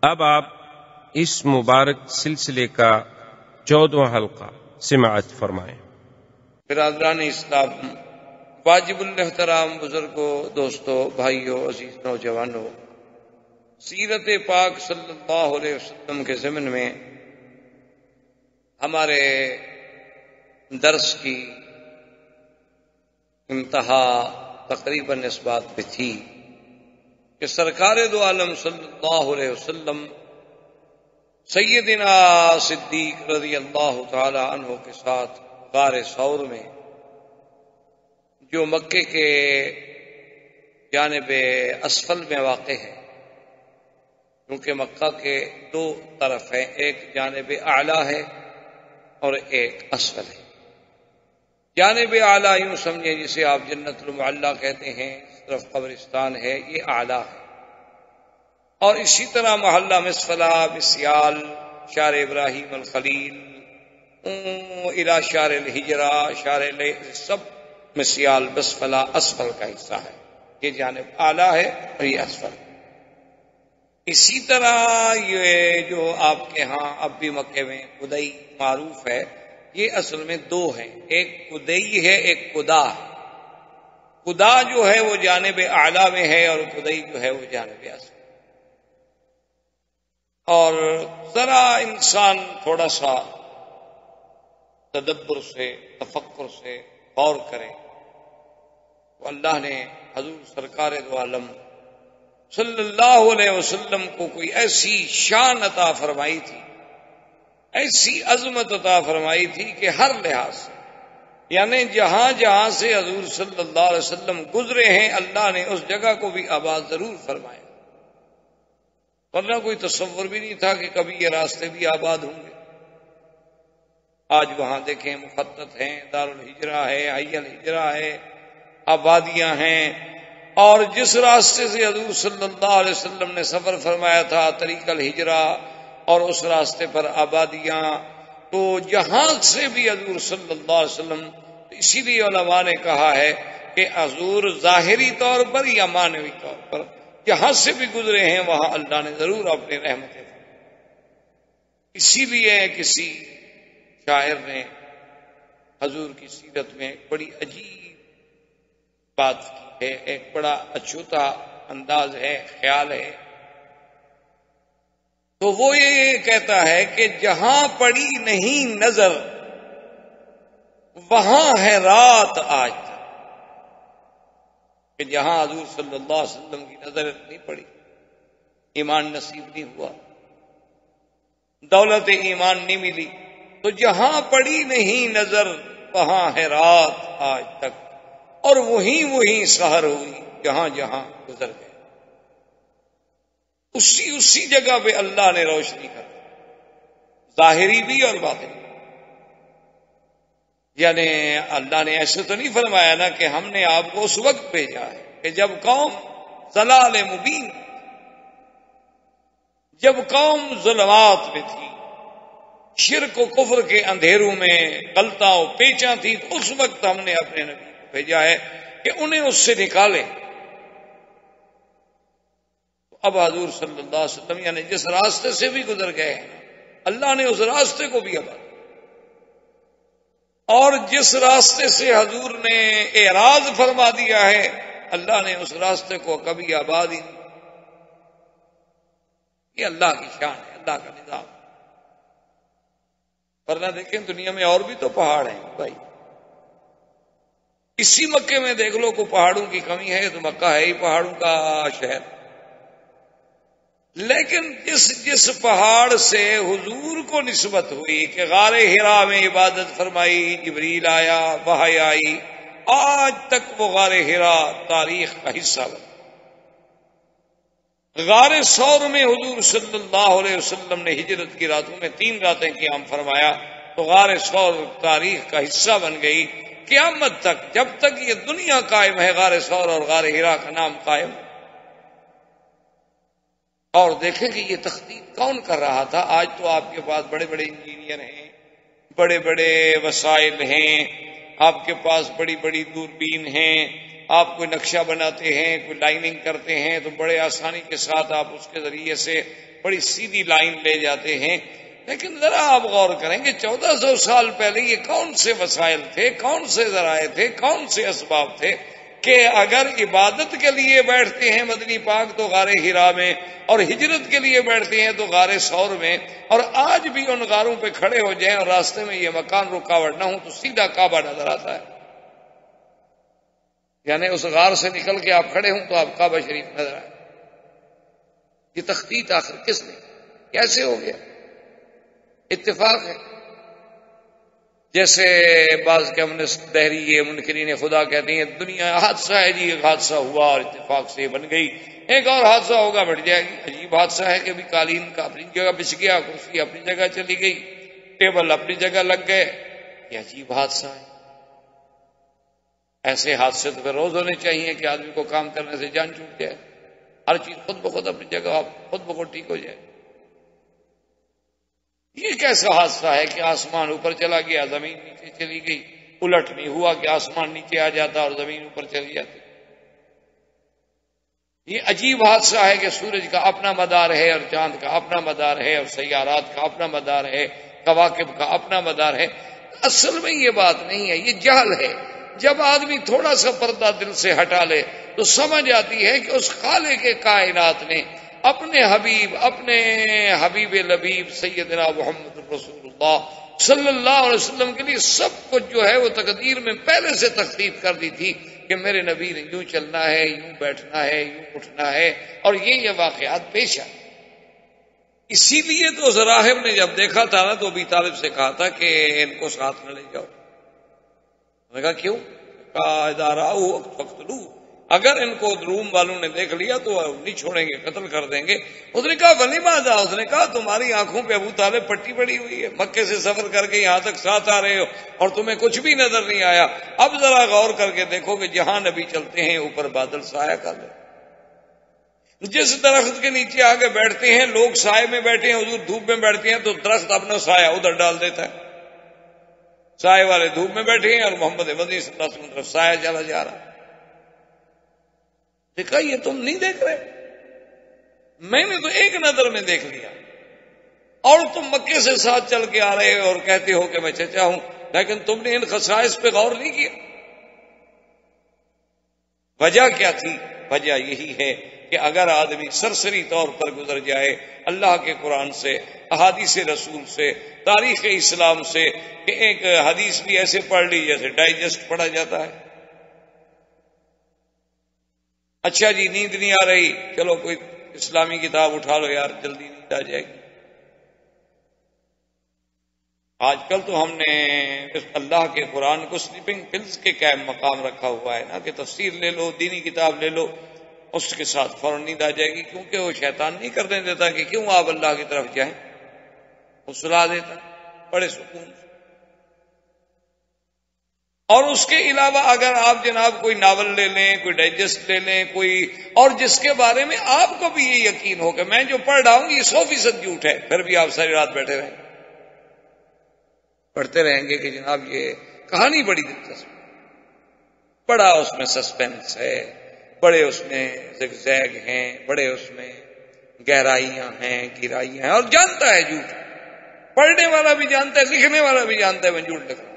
اب آپ اس مبارک سلسلے کا 14واں حلقہ سماعت فرمائیں۔ برادران اسلام، واجب الاحترام بزرگوں، دوستوں، بھائیوں، عزیز نوجوانوں، سیرت پاک صلی اللہ علیہ وسلم کے ضمن میں ہمارے درس کی انتہا تقریباً اس بات پہ تھی کہ سرکار دو عالم صلی اللہ علیہ وسلم سیدنا صدیق رضی اللہ تعالی عنہ کے ساتھ غار ثور میں، جو مکے کے جانب اسفل میں واقع ہے، کیونکہ مکہ کے دو طرف ہیں، ایک جانب اعلیٰ ہے اور ایک اسفل ہے۔ جانب اعلیٰ یوں سمجھیں جسے آپ جنت المعلیٰ کہتے ہیں، اس طرف قبرستان ہے، یہ اعلیٰ ہے۔ اور اسی طرح محلہ مسفلہ، مسیال، شار ابراہیم الخلیل، الى شار الحجرہ، شار سب مسیال بسفلہ اسفل کا حصہ ہے۔ یہ جانب اعلیٰ ہے اور یہ اسفل ہے۔ اسی طرح یہ جو آپ کے ہاں اب بھی مکے میں قدئی معروف ہے، یہ اصل میں دو ہیں، ایک قدئی ہے، ایک قدا ہے۔ قدا جو ہے وہ جانب اعلیٰ میں ہے اور قدئی جو ہے وہ جانب اسفل۔ اور ذرا انسان تھوڑا سا تدبر سے، تفکر سے غور کرے تو اللہ نے حضور سرکار دو عالم صلی اللہ علیہ وسلم کو کوئی ایسی شان عطا فرمائی تھی، ایسی عظمت عطا فرمائی تھی کہ ہر لحاظ سے، یعنی جہاں جہاں سے حضور صلی اللہ علیہ وسلم گزرے ہیں، اللہ نے اس جگہ کو بھی آباد ضرور فرمایا، ورنہ کوئی تصور بھی نہیں تھا کہ کبھی یہ راستے بھی آباد ہوں گے۔ آج وہاں دیکھیں مخطط ہیں، دارالحجرہ ہے، حی الحجرہ ہے، آبادیاں ہیں، اور جس راستے سے حضور صلی اللہ علیہ وسلم نے سفر فرمایا تھا، طریق الحجرہ، اور اس راستے پر آبادیاں، تو جہاں سے بھی حضور صلی اللہ علیہ وسلم، اسی لیے علماء نے کہا ہے کہ حضور ظاہری طور پر یا معنوی طور پر جہاں سے بھی گزرے ہیں وہاں اللہ نے ضرور اپنی رحمتیں۔ اسی لیے کسی شاعر نے حضور کی سیرت میں ایک بڑی عجیب بات کی ہے، ایک بڑا اچھوتا انداز ہے، خیال ہے، تو وہ یہ کہتا ہے کہ جہاں پڑی نہیں نظر وہاں ہے رات آج تک، کہ جہاں حضور صلی اللہ علیہ وسلم کی نظر نہیں پڑی، ایمان نصیب نہیں ہوا، دولت ایمان نہیں ملی، تو جہاں پڑی نہیں نظر وہاں ہے رات آج تک، اور وہیں سحر ہوئی جہاں جہاں گزر گئے۔ اسی جگہ پہ اللہ نے روشنی کر دی، ظاہری بھی اور باطنی۔ یعنی اللہ نے ایسے تو نہیں فرمایا نا کہ ہم نے آپ کو اس وقت بھیجا ہے کہ جب قوم ضلال مبین، جب قوم ظلمات میں تھی، شرک و کفر کے اندھیروں میں غلطاں و پیچاں تھی، تو اس وقت ہم نے اپنے نبی کو بھیجا ہے کہ انہیں اس سے نکالے۔ اب حضور صلی اللہ علیہ وسلم یعنی جس راستے سے بھی گزر گئے ہیں، اللہ نے اس راستے کو بھی آباد، اور جس راستے سے حضور نے اعراض فرما دیا ہے، اللہ نے اس راستے کو کبھی آباد ہی نہیں۔ یہ اللہ کی شان ہے، اللہ کا نظام۔ ورنہ دیکھیں دنیا میں اور بھی تو پہاڑ ہیں بھائی، اسی مکے میں دیکھ لو، کو پہاڑوں کی کمی ہے تو مکہ ہے ہی پہاڑوں کا شہر۔ لیکن جس پہاڑ سے حضور کو نسبت ہوئی کہ غار حرا میں عبادت فرمائی، جبریل آیا، وحی آئی، آج تک وہ غار حرا تاریخ کا حصہ بنا۔ غار ثور میں حضور صلی اللہ علیہ وسلم نے ہجرت کی راتوں میں 3 راتیں قیام فرمایا، تو غار ثور تاریخ کا حصہ بن گئی۔ قیامت تک، جب تک یہ دنیا قائم ہے، غار ثور اور غار حرا کا نام قائم۔ اور دیکھیں کہ یہ تخطیط کون کر رہا تھا؟ آج تو آپ کے پاس بڑے بڑے انجینئر ہیں، بڑے بڑے وسائل ہیں، آپ کے پاس بڑی بڑی دوربین ہیں، آپ کوئی نقشہ بناتے ہیں، کوئی لائننگ کرتے ہیں تو بڑے آسانی کے ساتھ آپ اس کے ذریعے سے بڑی سیدھی لائن لے جاتے ہیں. لیکن ذرا آپ غور کریں کہ 1400 سال پہلے یہ کون سے وسائل تھے، کون سے ذرائع تھے، کون سے اسباب تھے کہ اگر عبادت کے لیے بیٹھتے ہیں مدنی پاک تو غار حرا میں، اور ہجرت کے لیے بیٹھتے ہیں تو غار ثور میں، اور آج بھی ان غاروں پہ کھڑے ہو جائیں اور راستے میں یہ مکان رکاوٹ نہ ہو تو سیدھا کعبہ نظر آتا ہے. یعنی اس غار سے نکل کے آپ کھڑے ہوں تو آپ کعبہ شریف نظر آئے. یہ تخطیط آخر کس نے، کیسے ہو گیا؟ اتفاق ہے. جیسے بعض کے ہم نے دہری منکرین خدا کہتے ہیں دنیا حادثہ ہے جی، ایک حادثہ ہوا اور اتفاق سے بن گئی، ایک اور حادثہ ہوگا بٹ جائے گی. عجیب حادثہ ہے کہ ابھی قالین کا اپنی جگہ بچ گیا، کرسی اپنی جگہ چلی گئی، ٹیبل اپنی جگہ لگ گئے. یہ عجیب حادثہ ہے. ایسے حادثے تو پھر روز ہونے چاہیے کہ آدمی کو کام کرنے سے جان چھوٹ جائے، ہر چیز خود بخود اپنی جگہ خود بخود ٹھیک ہو جائے. یہ کیسا حادثہ ہے کہ آسمان اوپر چلا گیا، زمین نیچے چلی گئی؟ الٹ نہیں ہوا کہ آسمان نیچے آ جاتا اور زمین اوپر چلی جاتی. یہ عجیب حادثہ ہے کہ سورج کا اپنا مدار ہے اور چاند کا اپنا مدار ہے اور سیارات کا اپنا مدار ہے، کواکب کا اپنا مدار ہے. اصل میں یہ بات نہیں ہے، یہ جہل ہے. جب آدمی تھوڑا سا پردہ دل سے ہٹا لے تو سمجھ آتی ہے کہ اس خالق کے کائنات نے اپنے حبیب لبیب سیدنا محمد رسول اللہ صلی اللہ علیہ وسلم کے لیے سب کچھ جو ہے وہ تقدیر میں پہلے سے تخطیط کر دی تھی کہ میرے نبی نے یوں چلنا ہے، یوں بیٹھنا ہے، یوں اٹھنا ہے، اور یہ واقعات پیش آئے. اسی لیے تو راہب نے جب دیکھا تھا نا تو ابی طالب سے کہا تھا کہ ان کو ساتھ نہ لے جاؤ. میں کہا کیوں؟ کہا ادارہ فقتلوہ، اگر ان کو روم والوں نے دیکھ لیا تو نہیں چھوڑیں گے، قتل کر دیں گے. اس نے کہا ولیماذا؟ اس نے کہا تمہاری آنکھوں پہ ابو طالب پٹی پڑی ہوئی ہے، مکے سے سفر کر کے یہاں تک ساتھ آ رہے ہو اور تمہیں کچھ بھی نظر نہیں آیا. اب ذرا غور کر کے دیکھو کہ جہاں نبی چلتے ہیں اوپر بادل سایہ کر دے. جس درخت کے نیچے آ کے بیٹھتے ہیں لوگ سائے میں بیٹھے ہیں، حضور دھوپ میں بیٹھتے ہیں تو درخت اپنا سایہ ادھر ڈال دیتا ہے. سائے والے دھوپ میں بیٹھے ہیں اور محمد مدنی صلی اللہ علیہ وسلم طرف سایہ چلا جا رہا ہے. دیکھا یہ تم نہیں دیکھ رہے، میں نے تو ایک نظر میں دیکھ لیا، اور تم مکے سے ساتھ چل کے آ رہے ہو اور کہتے ہو کہ میں چچا ہوں، لیکن تم نے ان خصائص پہ غور نہیں کیا. وجہ کیا تھی؟ وجہ یہی ہے کہ اگر آدمی سرسری طور پر گزر جائے اللہ کے قرآن سے، احادیث رسول سے، تاریخ اسلام سے، کہ ایک حدیث بھی ایسے پڑھ لی جیسے ڈائجسٹ پڑھا جاتا ہے. اچھا جی نیند نہیں آ رہی، چلو کوئی اسلامی کتاب اٹھا لو یار جلدی نیند آ جائے گی. آج کل تو ہم نے اللہ کے قرآن کو سلیپنگ پلز کے قائم مقام رکھا ہوا ہے نا، کہ تفسیر لے لو، دینی کتاب لے لو، اس کے ساتھ فوراً نیند آ جائے گی. کیونکہ وہ شیطان نہیں کرنے دیتا کہ کیوں آپ اللہ کی طرف جائیں، وہ سلا دیتا بڑے سکون سے. اور اس کے علاوہ اگر آپ جناب کوئی ناول لے لیں، کوئی ڈائجسٹ لے لیں، کوئی اور جس کے بارے میں آپ کو بھی یہ یقین ہو کہ میں جو پڑھ رہا ہوں یہ 100% جھوٹ ہے، پھر بھی آپ ساری رات بیٹھے رہیں، پڑھتے رہیں گے کہ جناب یہ کہانی بڑی دلچسپ، بڑا اس میں سسپینس ہے، بڑے اس میں زگزیگ ہیں، بڑے اس میں گہرائیاں ہیں، گہرائیاں ہیں، اور جانتا ہے جھوٹ، پڑھنے والا بھی جانتا ہے، لکھنے والا بھی جانتا ہے میں جھوٹ لکھ رہا ہوں.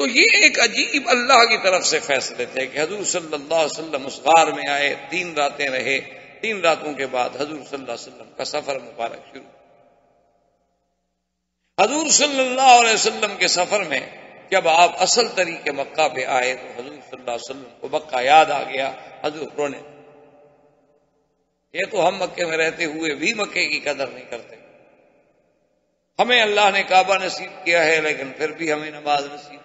تو یہ ایک عجیب اللہ کی طرف سے فیصلے تھے کہ حضور صلی اللہ علیہ وسلم اس غار میں آئے، 3 راتیں رہے. 3 راتوں کے بعد حضور صلی اللہ علیہ وسلم کا سفر مبارک شروع. حضور صلی اللہ علیہ وسلم کے سفر میں جب آپ اصل طریقے مکہ پہ آئے تو حضور صلی اللہ علیہ وسلم کو مکہ یاد آ گیا. حضور رونے، یہ تو ہم مکے میں رہتے ہوئے بھی مکے کی قدر نہیں کرتے، ہمیں اللہ نے کعبہ نصیب کیا ہے لیکن پھر بھی ہمیں نماز نصیب،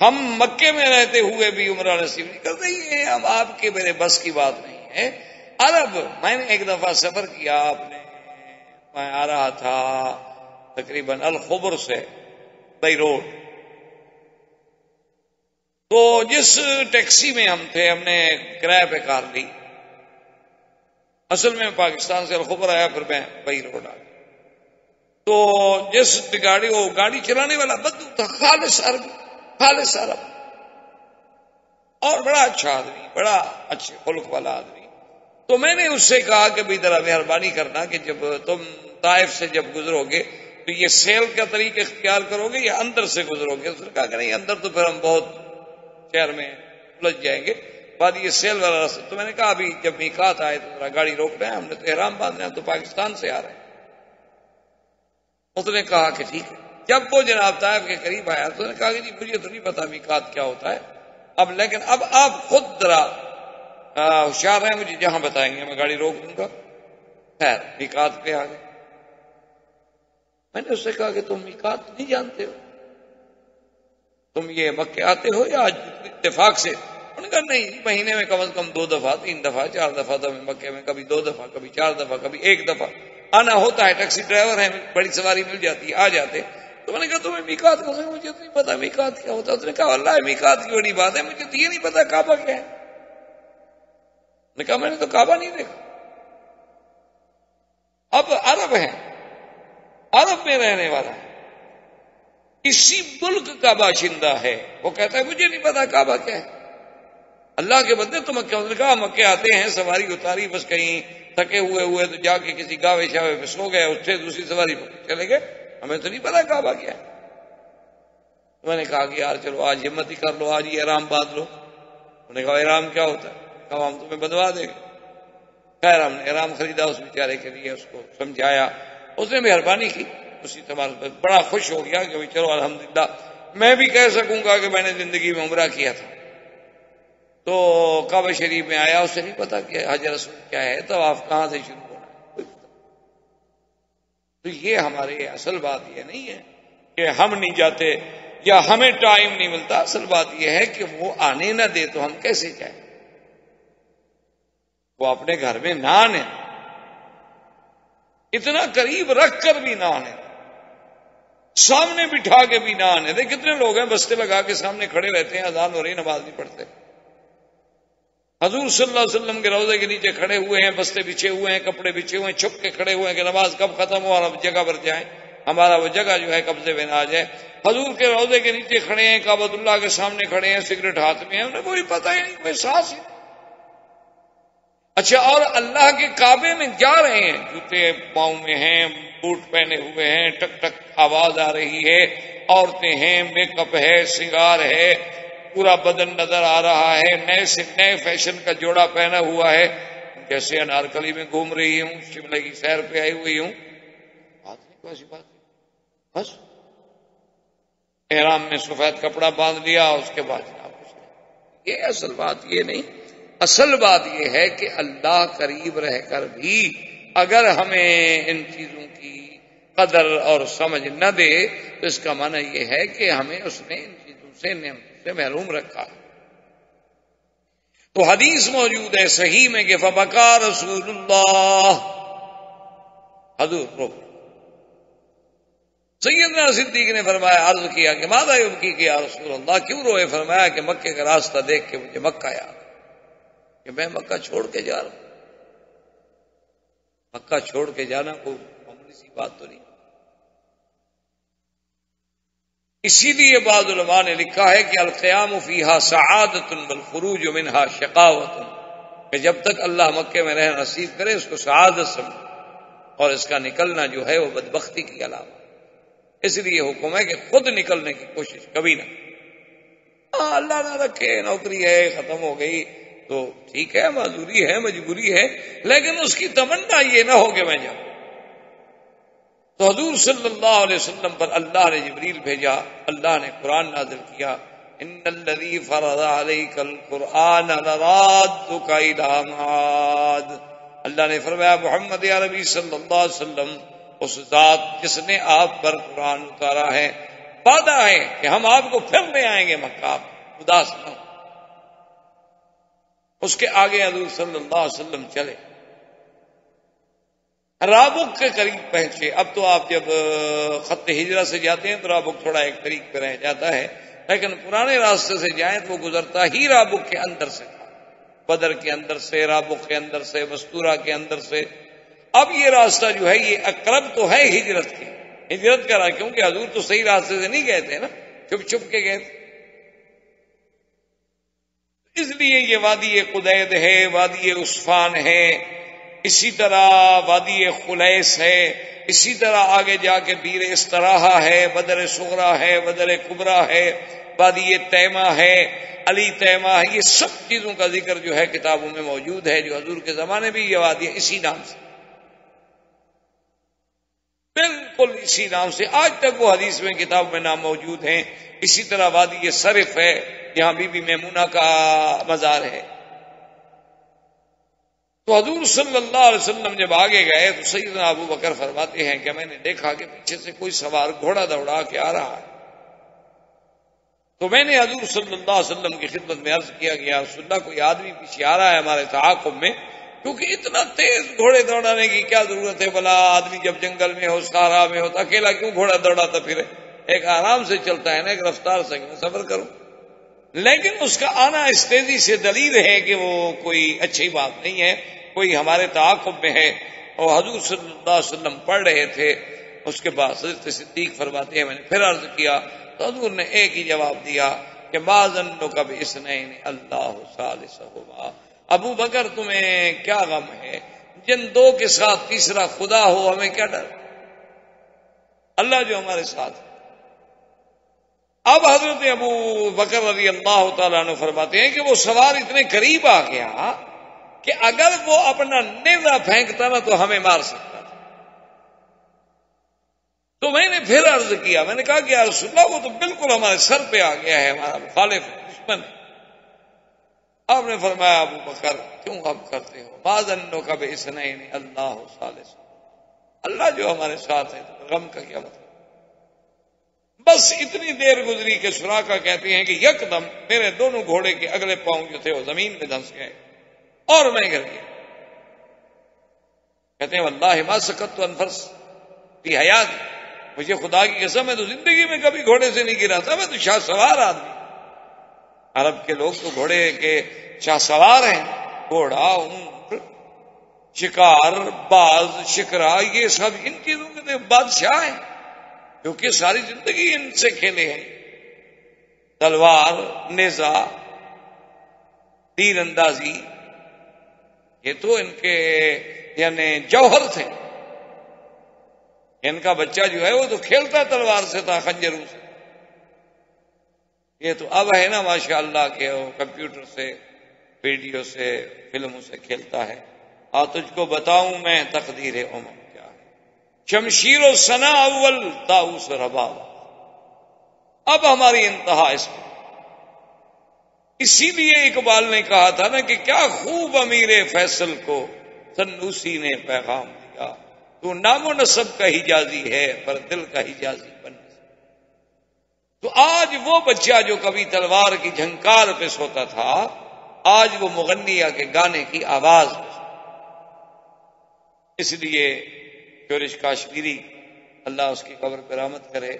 ہم مکے میں رہتے ہوئے بھی عمرہ نصیب نہیں کرتے. یہ اب آپ کے میرے بس کی بات نہیں ہے. عرب، میں نے ایک دفعہ سفر کیا، میں آ رہا تھا تقریباً الخبر سے بائی روڈ، تو جس ٹیکسی میں ہم تھے ہم نے کرایہ پہ کار لی. اصل میں پاکستان سے الخبر آیا، پھر میں بائی روڈ آ گیا. تو جس گاڑی چلانے والا بدو تھا، خالص عربی، خالص عرب، اور بڑا اچھا آدمی، بڑا اچھے خلق والا آدمی. تو میں نے اس سے کہا کہ بھائی ذرا مہربانی کرنا کہ جب تم طائف سے جب گزرو گے تو یہ سیل کا طریقہ اختیار کرو گے یا اندر سے گزرو گے؟ اس نے کہا کہ نہیں، اندر تو پھر ہم بہت شہر میں الجھ جائیں گے، بعد یہ سیل والا راستہ. تو میں نے کہا ابھی جب میقات آئے تو ذرا گاڑی روک رہے ہیں، ہم نے تو احرام باندھنا ہے، تو پاکستان سے آ رہے ہیں. اس نے کہا کہ ٹھیک ہے. جب وہ جناب طائف کے قریب آیا تو اس نے کہا کہ جی مجھے تو نہیں پتا میقات کیا ہوتا ہے اب، لیکن اب آپ خود ذرا ہوشیار ہیں، مجھے جہاں بتائیں گے میں گاڑی روک دوں گا. خیر میقات پہ آ گئے. میں نے اس سے کہا کہ تم میقات نہیں جانتے ہو، تم یہ مکے آتے ہو یا آج اتفاق سے؟ انہوں نے کہا نہیں، مہینے میں کم از کم 2 دفعہ 3 دفعہ 4 دفعہ تو مکے میں، کبھی 2 دفعہ کبھی 4 دفعہ کبھی 1 دفعہ آنا ہوتا ہے. ٹیکسی ڈرائیور ہیں، بڑی سواری مل جاتی ہے، آ جاتے. تو میں نے کہا تمہیں میقات کہاں سے؟ مجھے تو نہیں پتا میقات کیا ہوتا. اس نے کہا واللہ میقات کی بڑی بات ہے، مجھے تو یہ نہیں پتا کعبہ کیا ہے. نے کہا میں نے تو کعبہ نہیں دیکھا. اب عرب ہے، عرب میں رہنے والا ہے، اسی ملک کا باشندہ ہے، وہ کہتا ہے مجھے نہیں پتا کعبہ کیا ہے. اللہ کے بندے تو مکہ، نے کہا مکے آتے ہیں، سواری اتاری، بس کہیں تھکے ہوئے تو جا کے کسی گاوے شاوے پہ سو گئے، اس سے دوسری سواری پہ چلے گئے، ہمیں تو نہیں پتا کعبہ کیا ہے. تو میں نے کہا کہ یار چلو آج ہمت ہی کر لو، آج یہ احرام باندھ لو. انہوں نے کہا احرام کیا ہوتا ہے؟ کہا ہم تمہیں بندوا دیں گے. خیر ہم نے احرام خریدا اس بیچارے کے لیے، اس کو سمجھایا، اس نے مہربانی کی، اسی تمہارے بڑا خوش ہو گیا کہ چلو الحمدللہ میں بھی کہہ سکوں گا کہ میں نے زندگی میں عمرہ کیا تھا. تو کعبہ شریف میں آیا، اسے نہیں پتا کہ حج رسول کیا ہے، تو آپ کہاں سے شروع ہونا ہے. تو یہ ہمارے اصل بات یہ نہیں ہے کہ ہم نہیں جاتے یا ہمیں ٹائم نہیں ملتا. اصل بات یہ ہے کہ وہ آنے نہ دے تو ہم کیسے جائیں؟ وہ اپنے گھر میں نہ آنے، اتنا قریب رکھ کر بھی نہ آنے، سامنے بٹھا کے بھی نہ آنے دے. کتنے لوگ ہیں بستے لگا کے سامنے کھڑے رہتے ہیں، اذان ہو رہی نماز نہیں پڑھتے. حضور صلی اللہ علیہ وسلم کے روضے کے نیچے کھڑے ہوئے ہیں، بستے بچھے ہوئے ہیں، کپڑے بچھے ہوئے ہیں، چھپ کے کھڑے ہوئے ہیں کہ نماز کب ختم ہو اور ہم جگہ پر جائیں، ہمارا وہ جگہ جو ہے قبضے میں نہ آ جائے. حضور کے روضے کے نیچے کھڑے ہیں، کعبۃ اللہ کے سامنے کھڑے ہیں، سگریٹ ہاتھ میں ہے، انہیں کوئی پتہ ہی نہیں، کوئی سانس ہی. اچھا، اور اللہ کے کعبے میں جا رہے ہیں، جوتے پاؤں میں ہیں، بوٹ پہنے ہوئے ہیں، ٹک ٹک آواز آ رہی ہے، عورتیں ہیں، میک اپ ہے، سنگار ہے، پورا بدن نظر آ رہا ہے، نئے سے نئے فیشن کا جوڑا پہنا ہوا ہے، جیسے انارکلی میں گھوم رہی ہوں، شملے کی سیر پہ آئی ہوئی ہوں. بات نہیں، کوئی ایسی بات نہیں، بس احرام میں سفید کپڑا باندھ لیا، اس کے بعد یہ اصل بات یہ نہیں. اصل بات یہ ہے کہ اللہ قریب رہ کر بھی اگر ہمیں ان چیزوں کی قدر اور سمجھ نہ دے تو اس کا معنی یہ ہے کہ ہمیں اس نے ان چیزوں سے نعمتوں سے محروم رکھا. تو حدیث موجود ہے صحیح میں کہ فبکا رسول اللہ، حضور رو. سیدنا صدیق نے فرمایا، عرض کیا کہ ماذا یبکی کہ یا رسول اللہ، کیوں روئے؟ فرمایا کہ مکے کا راستہ دیکھ کے مجھے مکہ یاد کہ میں مکہ چھوڑ کے جا رہا ہوں. مکہ چھوڑ کے جانا کوئی معمولی سی بات تو نہیں. اسی لیے بعض علماء نے لکھا ہے کہ القیام فیہا سعادت والخروج منہا شقاوت، کہ جب تک اللہ مکے میں رہنا نصیب کرے اس کو سعادت سمجھے، اور اس کا نکلنا جو ہے وہ بدبختی کی علامت. اس لیے حکم ہے کہ خود نکلنے کی کوشش کبھی نہ. اللہ نہ رکھے نوکری ہے ختم ہو گئی تو ٹھیک ہے، معذوری ہے، مجبوری ہے، لیکن اس کی تمنا یہ نہ ہو کہ میں جاؤں. تو حضور صلی اللہ علیہ وسلم پر اللہ نے جبریل بھیجا، اللہ نے قرآن نازل کیا، ان الذی فرض علیک القرآن لرادک الی معاد. اللہ نے فرمایا محمد عربی صلی اللہ علیہ وسلم، اس ذات جس نے آپ پر قرآن اتارا ہے، وعدہ ہے کہ ہم آپ کو پھر لے آئیں گے مکہ، آپ اداس نہ ہو. اس کے آگے حضور صلی اللہ علیہ وسلم چلے، رابق کے قریب پہنچے. اب تو آپ جب خط ہجرت سے جاتے ہیں تو رابق تھوڑا ایک طریق پہ رہ جاتا ہے، لیکن پرانے راستے سے جائیں تو وہ گزرتا ہی رابق کے اندر سے، بدر کے اندر سے، رابق کے اندر سے، مستورہ کے اندر سے. اب یہ راستہ جو ہے یہ اقرب تو ہے ہجرت کی، ہجرت کا راستہ، کیونکہ حضور تو صحیح راستے سے نہیں گئے تھے نا، چھپ چھپ کے گئے تھے. اس لیے یہ وادی قدید ہے، وادی عصفان ہے، اسی طرح وادی خلیس ہے، اسی طرح آگے جا کے بیر استراحہ ہے، بدر صغرا ہے، بدر کبرا ہے، وادی تیمہ ہے، علی تیمہ ہے. یہ سب چیزوں کا ذکر جو ہے کتابوں میں موجود ہے. جو حضور کے زمانے میں یہ وادی اسی نام سے، بالکل اسی نام سے آج تک وہ حدیث میں کتاب میں نام موجود ہیں. اسی طرح وادی صرف ہے، یہاں بی بی میمونہ کا مزار ہے. تو حضور صلی اللہ علیہ وسلم جب آگے گئے تو سیدنا ابو بکر فرماتے ہیں کہ میں نے دیکھا کہ پیچھے سے کوئی سوار گھوڑا دوڑا کے آ رہا ہے. تو میں نے حضور صلی اللہ علیہ وسلم کی خدمت میں عرض کیا کہ یا رسول اللہ کوئی آدمی پیچھے آ رہا ہے ہمارے تعاقب میں، کیونکہ اتنا تیز گھوڑے دوڑانے کی کیا ضرورت ہے؟ بلا آدمی جب جنگل میں ہو، صحرا میں ہو تو اکیلا کیوں گھوڑا دوڑاتا پھرے؟ ایک آرام سے چلتا ہے نا، ایک رفتار سے میں سفر کروں. لیکن اس کا آنا اس تیزی سے دلیل ہے کہ وہ کوئی اچھی بات نہیں ہے، کوئی ہمارے تعاقب میں ہے. اور حضور صلی اللہ علیہ وسلم پڑھ رہے تھے. اس کے بعد حضرت صدیق فرماتے ہیں میں نے پھر عرض کیا تو حضور نے ایک ہی جواب دیا کہ ما ظنک باثنین اللہ ثالثہما. ابو بکر تمہیں کیا غم ہے؟ جن دو کے ساتھ تیسرا خدا ہو ہمیں کیا ڈر؟ اللہ جو ہمارے ساتھ. اب حضرت ابو بکر رضی اللہ تعالیٰ عنہ فرماتے ہیں کہ وہ سوار اتنے قریب آ گیا کہ اگر وہ اپنا نیزہ پھینکتا نا تو ہمیں مار سکتا تھا. تو میں نے پھر عرض کیا، میں نے کہا کہ یا رسول اللہ وہ تو بالکل ہمارے سر پہ آ گیا ہے، ہمارا مخالف دشمن. آپ نے فرمایا ابو بکر کیوں اب کرتے ہو؟ ما ظنک باثنین اللہ ثالث. اللہ جو ہمارے ساتھ ہے تو غم کا کیا مطلب؟ بس اتنی دیر گزری کہ سراقہ کہتے ہیں کہ یکدم میرے دونوں گھوڑے کے اگلے پاؤں جو تھے وہ زمین میں دھنس گئے اور میں گر گیا. کہتے ہیں واللہ ما سکت عن فرس فی حیات، مجھے خدا کی قسم ہے تو زندگی میں کبھی گھوڑے سے نہیں گرا تھا. میں تو شاہ سوار آدمی، عرب کے لوگ تو گھوڑے کے شاہ سوار ہیں. گھوڑا، اونٹ، شکار، باز، شکرا، یہ سب ان چیزوں کے تو بادشاہ ہیں کیونکہ ساری زندگی ان سے کھیلے ہیں. تلوار، نیزہ، تیر اندازی، یہ تو ان کے یعنی جوہر تھے. ان کا بچہ جو ہے وہ تو کھیلتا تلوار سے تھا، خنجروں سے. یہ تو اب ہے نا ماشاء اللہ کہ وہ کمپیوٹر سے، ویڈیو سے، فلموں سے کھیلتا ہے. اور تجھ کو بتاؤں میں تقدیر عمر کیا ہے، شمشیر و ثنا اول طاؤس رباب. اب ہماری انتہا اس میں. اسی لیے اقبال نے کہا تھا نا کہ کیا خوب امیر فیصل کو سنوسی نے پیغام دیا، تو نام و نسب کا حجازی ہے پر دل کا حجازی بن. تو آج وہ بچہ جو کبھی تلوار کی جھنکار پہ سوتا تھا آج وہ مغنیہ کے گانے کی آواز پہ سوتا. اس لیے شورش کاشمیری اللہ اس کی قبر پہ رحمت کرے،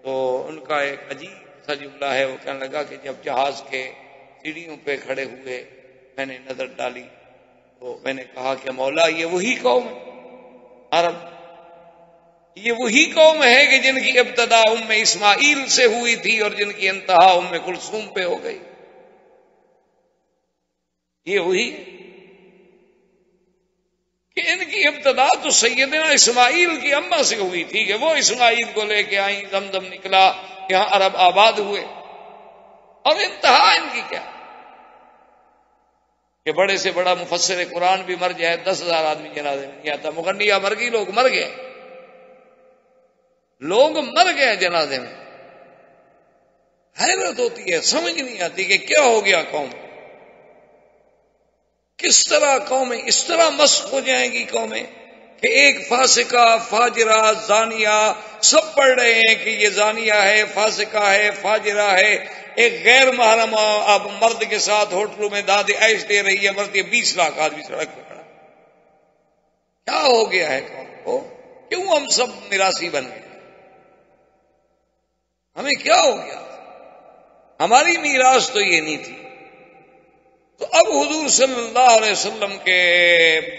تو ان کا ایک عجیب سا جملہ ہے. وہ کہنے لگا کہ جب جہاز کے سیڑھیوں پہ کھڑے ہوئے میں نے نظر ڈالی تو میں نے کہا کہ مولا یہ وہی قوم ہے عرب، یہ وہی قوم ہے کہ جن کی ابتدا ام اسماعیل سے ہوئی تھی اور جن کی انتہا ام کلثوم پہ ہو گئی. یہ وہی کہ ان کی ابتدا تو سیدنا اسماعیل کی اماں سے ہوئی تھی کہ وہ اسماعیل کو لے کے آئیں، زمزم نکلا، یہاں عرب آباد ہوئے. اور انتہا ان کی کیا کہ بڑے سے بڑا مفسر قرآن بھی مر جائے 10,000 آدمی جنازے میں نہیں آتا. مغنیہ مر گئی، لوگ مر گئے، لوگ مر گئے جنازے میں. حیرت ہوتی ہے، سمجھ نہیں آتی کہ کیا ہو گیا قوم. کس طرح قومیں اس طرح مسخ ہو جائیں گی قومیں کہ ایک فاسقہ، فاجرہ، زانیہ سب پڑھ رہے ہیں کہ یہ زانیہ ہے، فاسقہ ہے، فاجرہ ہے. ایک غیر محرم اب مرد کے ساتھ ہوٹلوں میں داد عیش دے رہی ہے، مرتی ہے. 20 لاکھ آدمی سڑک پہ کھڑا. کیا ہو گیا ہے قوم کو؟ کیوں ہم سب میراثی بن گئے؟ ہمیں کیا ہو گیا؟ ہماری میراث تو یہ نہیں تھی. تو اب حضور صلی اللہ علیہ وسلم کے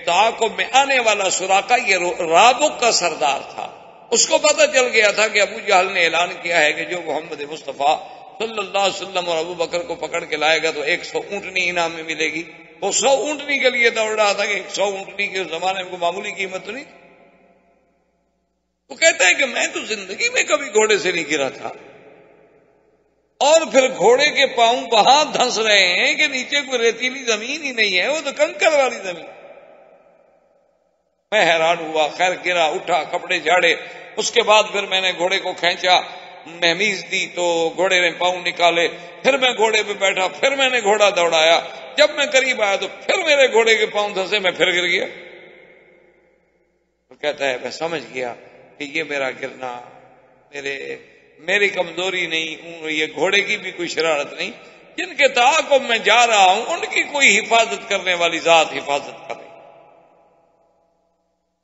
تعاقب میں آنے والا سراقہ یہ رابق کا سردار تھا. اس کو پتہ چل گیا تھا کہ ابو جہل نے اعلان کیا ہے کہ جو محمد مصطفیٰ صلی اللہ علیہ وسلم اور ابو بکر کو پکڑ کے لائے گا تو 100 اونٹنی انعام میں ملے گی. وہ 100 اونٹنی کے لیے دوڑ رہا تھا کہ 100 اونٹنی کے زمانے میں کوئی معمولی قیمت تو نہیں. وہ کہتا ہے کہ میں تو زندگی میں کبھی گھوڑے سے نہیں گرا تھا، اور پھر گھوڑے کے پاؤں وہاں دھنس رہے ہیں کہ نیچے کوئی ریتیلی زمین ہی نہیں ہے، وہ تو کنکر والی زمین. میں حیران ہوا. خیر گرا، اٹھا، کپڑے جھاڑے. اس کے بعد پھر میں نے گھوڑے کو کھینچا، مہمیز دی تو گھوڑے نے پاؤں نکالے. پھر میں گھوڑے پہ بیٹھا، پھر میں نے گھوڑا دوڑایا. جب میں قریب آیا تو پھر میرے گھوڑے کے پاؤں دھنسے، میں پھر گر گیا. تو کہتا ہے میں سمجھ گیا کہ یہ میرا گرنا میری کمزوری نہیں، یہ گھوڑے کی بھی کوئی شرارت نہیں. جن کے تعاقب میں جا رہا ہوں ان کی کوئی حفاظت کرنے والی ذات حفاظت کر رہی.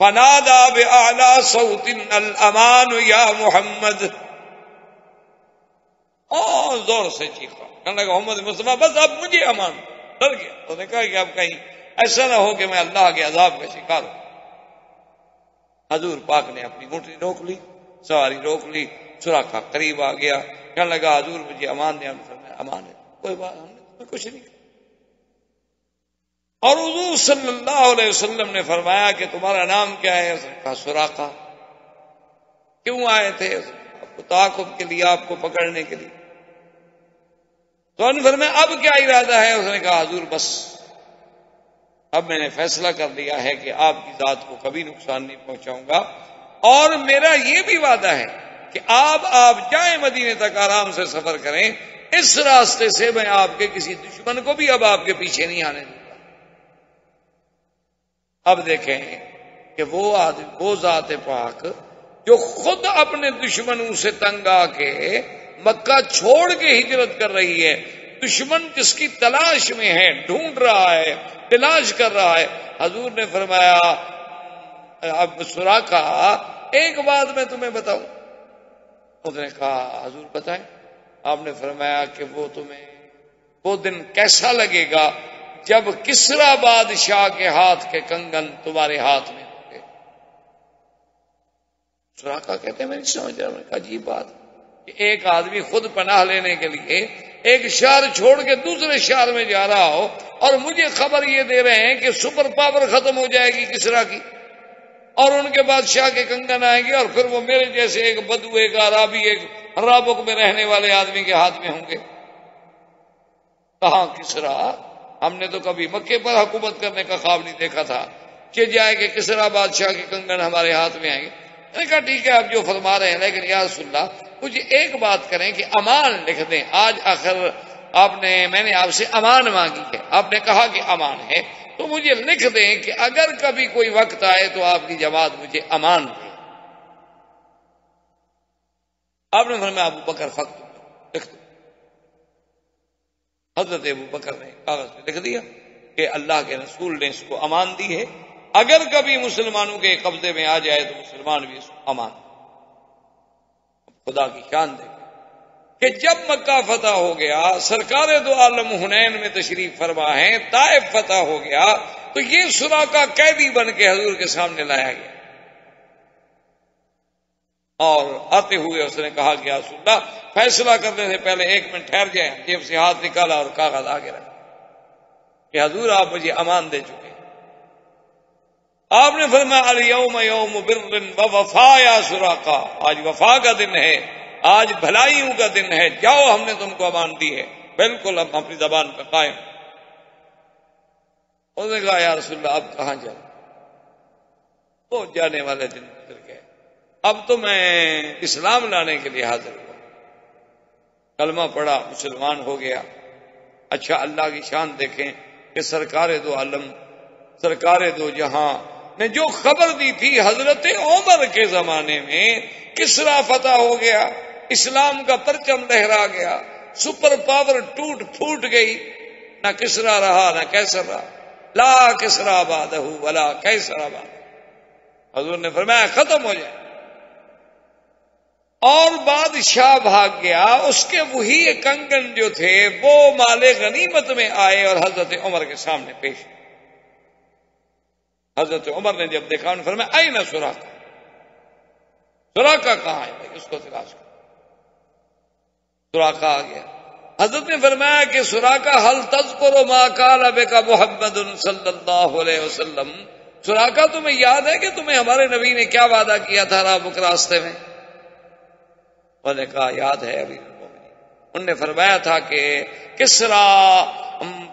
فنادا بأعلی صوت الامان یا محمد، زور سے چیخا، کہنے لگا محمد مصطفیٰ بس اب مجھے امان. ڈر گیا. تو نے کہا کہ اب کہیں ایسا نہ ہو کہ میں اللہ کے عذاب کا شکار ہوں. حضور پاک نے اپنی اونٹنی روک لی، سواری روک لی. سراقہ قریب آ گیا، کہنے لگا حضور مجھے امان دیا. امان ہے، کوئی بات، ہم نے کچھ نہیں کہا. اور حضور صلی اللہ علیہ وسلم نے فرمایا کہ تمہارا نام کیا ہے؟ اس نے کہا سراقہ. کیوں آئے تھے؟ آپ کو تعاقب کے لیے، آپ کو پکڑنے کے لیے. تو انہوں نے فرمایا اب کیا ارادہ ہے؟ اس نے کہا حضور بس اب میں نے فیصلہ کر لیا ہے کہ آپ کی ذات کو کبھی نقصان نہیں پہنچاؤں گا، اور میرا یہ بھی وعدہ ہے کہ آپ جائیں مدینے تک آرام سے سفر کریں، اس راستے سے میں آپ کے کسی دشمن کو بھی اب آپ کے پیچھے نہیں آنے دوں گا. اب دیکھیں کہ وہ ذات پاک جو خود اپنے دشمنوں سے تنگ آ کے مکہ چھوڑ کے ہجرت کر رہی ہے، دشمن جس کی تلاش میں ہے، ڈھونڈ رہا ہے، تلاش کر رہا ہے. حضور نے فرمایا اب سراقہ ایک بات میں تمہیں بتاؤں. اس نے کہا حضور بتائیں. آپ نے فرمایا کہ وہ دن کیسا لگے گا جب کسرا بادشاہ کے ہاتھ کے کنگن تمہارے ہاتھ میں ہوں گے. سراقہ کہتے ہیں میں نہیں سمجھ رہا. میں نے کہا عجیب بات کہ ایک آدمی خود پناہ لینے کے لیے ایک شہر چھوڑ کے دوسرے شہر میں جا رہا ہو، اور مجھے خبر یہ دے رہے ہیں کہ سپر پاور ختم ہو جائے گی کسرا کی، اور ان کے بادشاہ کے کنگن آئیں گے، اور پھر وہ میرے جیسے ایک بدو، ایک عرابی، ایک رابق میں رہنے والے آدمی کے ہاتھ میں ہوں گے. کہاں کسرا؟ ہم نے تو کبھی مکے پر حکومت کرنے کا خواب نہیں دیکھا تھا کہ جائے کہ کسرا بادشاہ کے کنگن ہمارے ہاتھ میں آئیں گے. میں نے کہا ٹھیک ہے آپ جو فرما رہے ہیں، لیکن یا رسول اللہ مجھے ایک بات کریں کہ امان لکھ دیں. آج آخر میں نے آپ سے امان مانگی ہے، آپ نے کہا کہ امان ہے، تو مجھے لکھ دیں کہ اگر کبھی کوئی وقت آئے تو آپ کی جماعت مجھے امان دے. آپ نے فرمایا ابو بکر فقط لکھ دو. حضرت ابو بکر نے کاغذ پہ لکھ دیا کہ اللہ کے رسول نے اس کو امان دی ہے، اگر کبھی مسلمانوں کے قبضے میں آ جائے تو مسلمان بھی اس کو امان. خدا کی شان دیکھیں کہ جب مکہ فتح ہو گیا، سرکار دو عالم حنین میں تشریف فرما ہے، طائف فتح ہو گیا، تو یہ سراقہ قیدی بن کے حضور کے سامنے لایا گیا. اور آتے ہوئے اس نے کہا کہ یا رسول اللہ فیصلہ کرنے سے پہلے 1 منٹ ٹھہر جائیں. جیب سے ہاتھ نکالا اور کاغذ آگے رکھا کہ حضور آپ مجھے امان دے چکے. آپ نے فرمایا الیوم یوم بر و وفا یا سراقہ، آج وفا کا دن ہے، آج بھلائیوں کا دن ہے، جاؤ ہم نے تم کو امان دی ہے، بالکل ہم اپنی زبان پہ قائم. اس نے کہا یا رسول اللہ اب کہاں جاؤں؟ وہ جانے والے دن گزر گئے، اب تو میں اسلام لانے کے لیے حاضر ہوا، کلمہ پڑھا، مسلمان ہو گیا. اچھا اللہ کی شان دیکھیں کہ سرکار دو عالم، سرکار دو جہاں نے جو خبر دی تھی حضرت عمر کے زمانے میں کسرا فتح ہو گیا، اسلام کا پرچم لہرا گیا، سپر پاور ٹوٹ پھوٹ گئی، نہ کسرا رہا نہ کیسر رہا. لا کسرا بعدہ ولا کیسر بعدہ. حضور نے فرمایا ختم ہو جائے. اور بادشاہ بھاگ گیا، اس کے وہی کنگن جو تھے وہ مال غنیمت میں آئے اور حضرت عمر کے سامنے پیش. حضرت عمر نے جب دیکھا انہوں نے فرمایا اینَ سراقہ، سراقہ کہاں ہے؟ بھائی اس کو تلاش کرو. سراقہ آ گیا. حضرت نے فرمایا کہ سراقہ حل تذکر ما قال بک محمد صلی اللہ علیہ وسلم، سراقہ تمہیں یاد ہے کہ تمہیں ہمارے نبی نے کیا وعدہ کیا تھا رابک راستے میں؟ انہوں نے کہا یاد ہے ابھی. انہوں نے فرمایا تھا کہ کسرا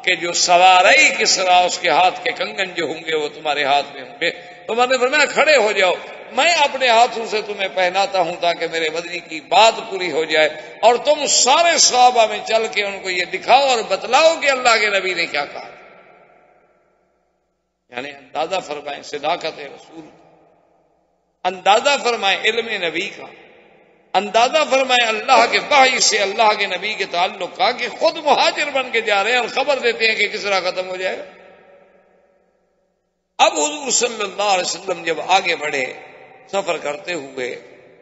کے جو سواری کسرا اس کے ہاتھ کے کنگن جو ہوں گے وہ تمہارے ہاتھ میں ہوں گے. تو میں نے فرمایا کھڑے ہو جاؤ، میں اپنے ہاتھوں سے تمہیں پہناتا ہوں تاکہ میرے بدنی کی بات پوری ہو جائے، اور تم سارے صحابہ میں چل کے ان کو یہ دکھاؤ اور بتلاؤ کہ اللہ کے نبی نے کیا کہا. یعنی اندازہ فرمائیں صداقت رسول کا، اندازہ فرمائیں علم نبی کا، اندازہ فرمائیں اللہ کے وحی سے اللہ کے نبی کے تعلق کا، کہ خود مہاجر بن کے جا رہے ہیں اور خبر دیتے ہیں کہ کس طرح ختم ہو جائے گا. اب حضور صلی اللہ علیہ وسلم جب آگے بڑھے سفر کرتے ہوئے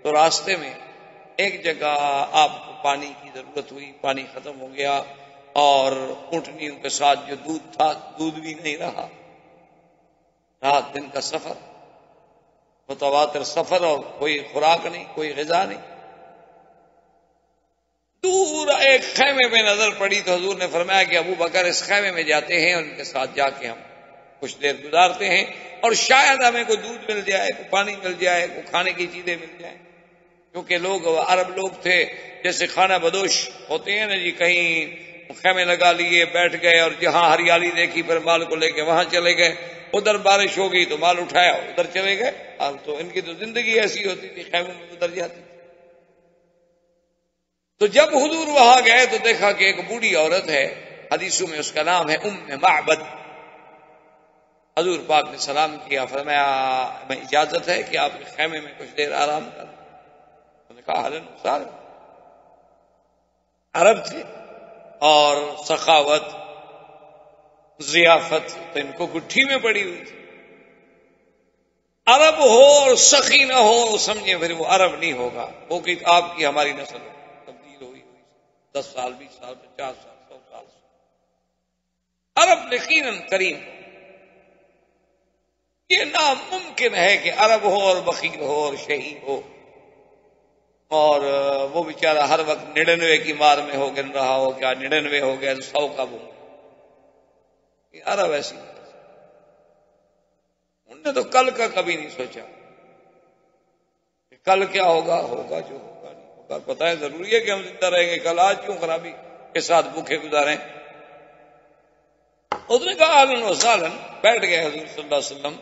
تو راستے میں ایک جگہ آپ کو پانی کی ضرورت ہوئی، پانی ختم ہو گیا اور اونٹنیوں کے ساتھ جو دودھ تھا دودھ بھی نہیں رہا. رات دن کا سفر، متواتر سفر، اور کوئی خوراک نہیں، کوئی غذا نہیں. دور ایک خیمے میں نظر پڑی تو حضور نے فرمایا کہ ابو بکر اس خیمے میں جاتے ہیں، ان کے ساتھ جا کے ہم کچھ دیر گزارتے ہیں اور شاید ہمیں کوئی دودھ مل جائے، کوئی پانی مل جائے، کوئی کھانے کی چیزیں مل جائیں. کیونکہ لوگ عرب لوگ تھے جیسے کھانا بدوش ہوتے ہیں نا جی، کہیں خیمے لگا لیے بیٹھ گئے اور جہاں ہریالی دیکھی پھر مال کو لے کے وہاں چلے گئے، ادھر بارش ہو گئی تو مال اٹھایا ادھر چلے گئے. اب تو ان کی تو زندگی ایسی ہوتی تھی، خیموں میں ادھر جاتی تھی. تو جب حضور وہاں گئے تو دیکھا کہ ایک بوڑھی عورت ہے، حدیثوں میں اس کا نام ہے ام معبد. حضور پاک نے سلام کیا، فرمایا میں اجازت ہے کہ آپ کے خیمے میں کچھ دیر آرام کریں؟ انہوں نے کہا حالن سال. عرب تھے اور سخاوت ضیافت تو ان کو گٹھی میں پڑی ہوئی تھی. عرب ہو اور سخی نہ ہو سمجھے پھر وہ عرب نہیں ہوگا. وہ کہ آپ کی ہماری نسل تبدیل ہوئی 10 سال 20 سال 50 سال 100 سال سے. عرب یقیناً کریم. یہ ناممکن ہے کہ عرب ہو اور بخیل ہو اور شہید ہو اور وہ بیچارہ ہر وقت 99 کی مار میں ہو گن رہا ہو. کیا 99 ہو گیا تو 100 کب ہوں؟ یہ عرب ایسی انہوں نے تو کل کا کبھی نہیں سوچا کہ کل کیا ہوگا. ہوگا جو ہوگا نہیں ہوگا. پتہ ہے ضروری ہے کہ ہم زندہ رہیں گے، کل آج کیوں خرابی کے ساتھ بھوکے گزاریں. اس نے کہا اہلاً و سہلاً. بیٹھ گئے حضور صلی اللہ علیہ وسلم.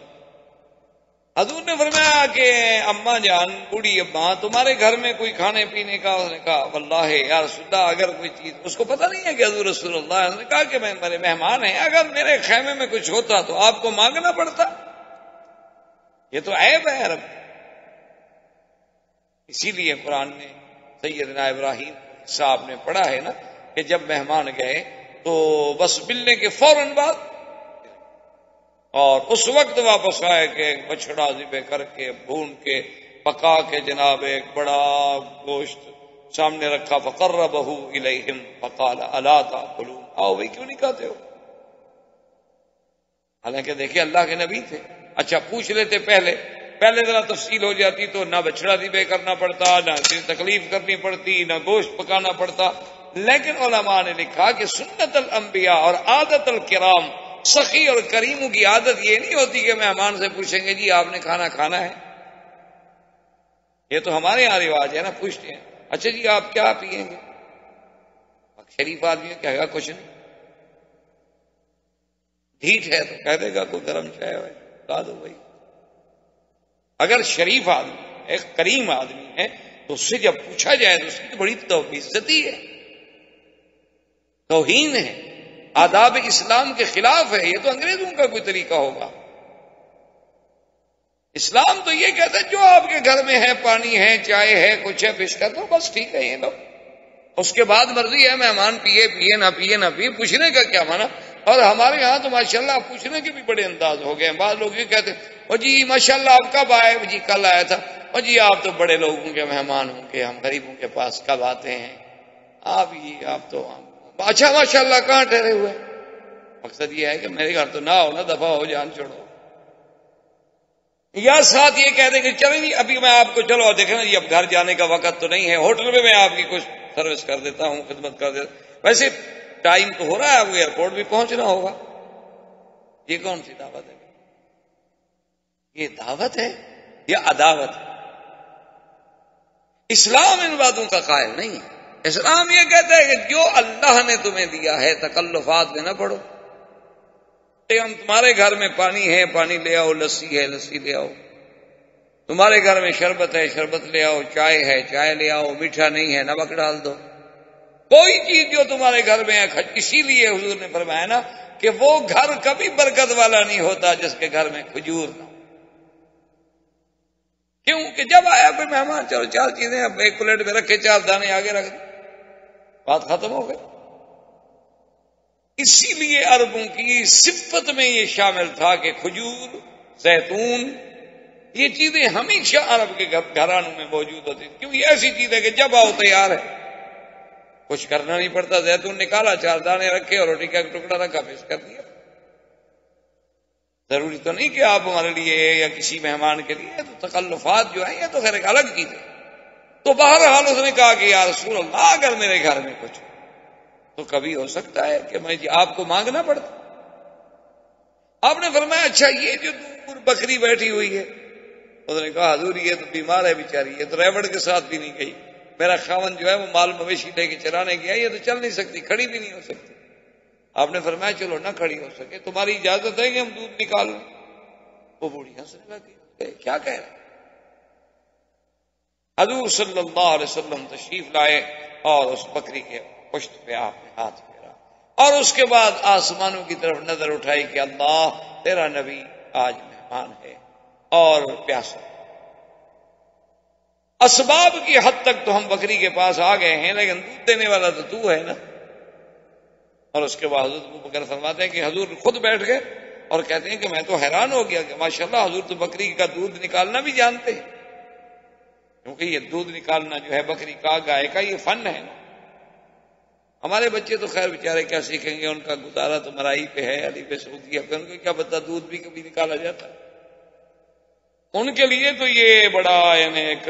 حضور نے فرمایا کہ اماں جان، بوڑھی اماں، تمہارے گھر میں کوئی کھانے پینے کا؟ اس نے کہا واللہ یا رسول اللہ اگر کوئی چیز، اس کو پتہ نہیں ہے کہ حضور رسول اللہ. اس نے کہا کہ میں میرے مہمان ہیں، اگر میرے خیمے میں کچھ ہوتا تو آپ کو مانگنا پڑتا. یہ تو عیب ہے عرب. اسی لیے قرآن نے سیدنا ابراہیم صاحب نے پڑھا ہے نا کہ جب مہمان گئے تو بس ملنے کے فوراً بعد اور اس وقت واپس آئے کہ ایک بچڑا ذبح کر کے بھون کے پکا کے جناب ایک بڑا گوشت سامنے رکھا. فقربہ الیہم فقال الا تاکلون، آؤ بھائی کیوں نہیں کھاتے ہو؟ حالانکہ دیکھیں اللہ کے نبی تھے. اچھا پوچھ لیتے پہلے ذرا تفصیل ہو جاتی تو نہ بچڑا ذبح کرنا پڑتا، نہ تکلیف کرنی پڑتی، نہ گوشت پکانا پڑتا. لیکن علماء نے لکھا کہ سنت الانبیاء اور عادت الکرام، سخی اور کریموں کی عادت یہ نہیں ہوتی کہ مہمان سے پوچھیں گے جی آپ نے کھانا کھانا ہے. یہ تو ہمارے یہاں رواج ہے نا، پوچھتے ہیں اچھا جی آپ کیا پیئیں گے؟ شریف آدمی کہے گا کچھ نہیں. ڈھیٹ ہے تو کہہ دے گا کوئی گرم چائے ہے لا دو بھائی. اگر شریف آدمی ہے، کریم آدمی ہے تو اس سے جب پوچھا جائے تو اس کی تو بڑی عزتی ہے، توہین ہے، آداب اسلام کے خلاف ہے. یہ تو انگریزوں کا کوئی طریقہ ہوگا. اسلام تو یہ کہتا ہے جو آپ کے گھر میں ہے، پانی ہے، چائے ہے، کچھ ہے، پیش کر دو بس ٹھیک ہے. یہ لو اس کے بعد مرضی ہے مہمان پیے نہ پیے پوچھنے کا کیا مانا. اور ہمارے یہاں تو ماشاءاللہ پوچھنے کے بھی بڑے انداز ہو گئے ہیں. بعض لوگ یہ کہتے ہیں او جی ماشاءاللہ آپ کب آئے؟ جی کل آیا تھا. او جی آپ تو بڑے لوگوں کے مہمان ہوں گے، ہم غریبوں کے پاس کب آتے ہیں؟ آپ تو اچھا ماشاءاللہ کہاں ٹھہرے ہوئے؟ مقصد یہ ہے کہ میرے گھر تو نہ ہو، نہ دفعہ ہو، جان چھوڑو. یا ساتھ یہ کہہ دیں کہ چلیں جی ابھی میں آپ کو چلو دیکھیں نا جی اب گھر جانے کا وقت تو نہیں ہے، ہوٹل میں آپ کی کچھ سروس کر دیتا ہوں، خدمت کر دیتا ہوں۔ ویسے ٹائم تو ہو رہا ہے، وہ ایئرپورٹ بھی پہنچنا ہوگا۔ یہ کون سی دعوت ہے؟ یہ دعوت ہے یا عداوت ہے؟ اسلام ان باتوں کا قائل نہیں ہے۔ اسلام یہ کہتا ہے کہ جو اللہ نے تمہیں دیا ہے تکلفات میں نہ پڑو۔ ہم تمہارے گھر میں پانی ہے، پانی لے آؤ، لسی ہے، لسی لے آؤ، تمہارے گھر میں شربت ہے، شربت لے آؤ، چائے ہے، چائے لے آؤ، میٹھا نہیں ہے، نمک ڈال دو۔ کوئی چیز جو تمہارے گھر میں ہے، اسی لیے حضور نے فرمایا نا کہ وہ گھر کبھی برکت والا نہیں ہوتا جس کے گھر میں کھجور نہ ہو۔ کیوں کہ جب آیا کوئی مہمان، چلو 4 چیزیں اب ایک پلیٹ میں رکھے، 4 دانے آگے رکھ دیں، بات ختم ہو گئی۔ اسی لیے عربوں کی صفت میں یہ شامل تھا کہ کھجور، زیتون، یہ چیزیں ہمیشہ عرب کے گھرانوں میں موجود ہوتی تھی۔ کیوں؟ یہ ایسی چیز ہے کہ جب آؤ تیار ہے، کچھ کرنا نہیں پڑتا۔ زیتون نکالا، 4 دانے رکھے اور روٹی کا ایک ٹکڑا رکھا، پیش کر دیا۔ ضروری تو نہیں کہ آپ ہمارے لیے یا کسی مہمان کے لیے، تو تکلفات جو ہیں یہ تو خیر ایک الگ چیز ہے۔ تو بہرحال اس نے کہا کہ یا رسول اللہ اگر میرے گھر میں کچھ تو کبھی ہو سکتا ہے کہ میں آپ کو مانگنا پڑتا۔ آپ نے فرمایا اچھا یہ جو دور بکری بیٹھی ہوئی ہے؟ اس نے کہا حضور یہ تو بیمار ہے بیچاری، یہ تو ریوڑ کے ساتھ بھی نہیں گئی، میرا خاوند جو ہے وہ مال مویشی لے کے چرانے گیا، یہ تو چل نہیں سکتی، کھڑی بھی نہیں ہو سکتی۔ آپ نے فرمایا چلو نہ کھڑی ہو سکے تمہاری اجازت ہے کہ ہم دودھ نکال لیں؟ وہ بوڑھی ہنسنے لگی، کیا کہہ رہے؟ حضور صلی اللہ علیہ وسلم تشریف لائے اور اس بکری کے پشت پہ آپ نے ہاتھ پھیرا اور اس کے بعد آسمانوں کی طرف نظر اٹھائی کہ اللہ تیرا نبی آج مہمان ہے اور پیاسا۔ اسباب کی حد تک تو ہم بکری کے پاس آ گئے ہیں، لیکن دودھ دینے والا تو ہے نا۔ اور اس کے بعد حضرت ابوبکر فرماتے ہیں کہ حضور خود بیٹھ گئے اور کہتے ہیں کہ میں تو حیران ہو گیا کہ ماشاءاللہ حضور تو بکری کا دودھ نکالنا بھی جانتے ہیں، کیونکہ یہ دودھ نکالنا جو ہے بکری کا، گائے کا، یہ فن ہے نا۔ ہمارے بچے تو خیر بیچارے کیا سیکھیں گے، ان کا گزارا تو مرائی پہ ہے، علی پہ سعودیہ پہ، ان کو کیا پتا دودھ بھی کبھی نکالا جاتا ہے۔ ان کے لیے تو یہ بڑا یعنی ایک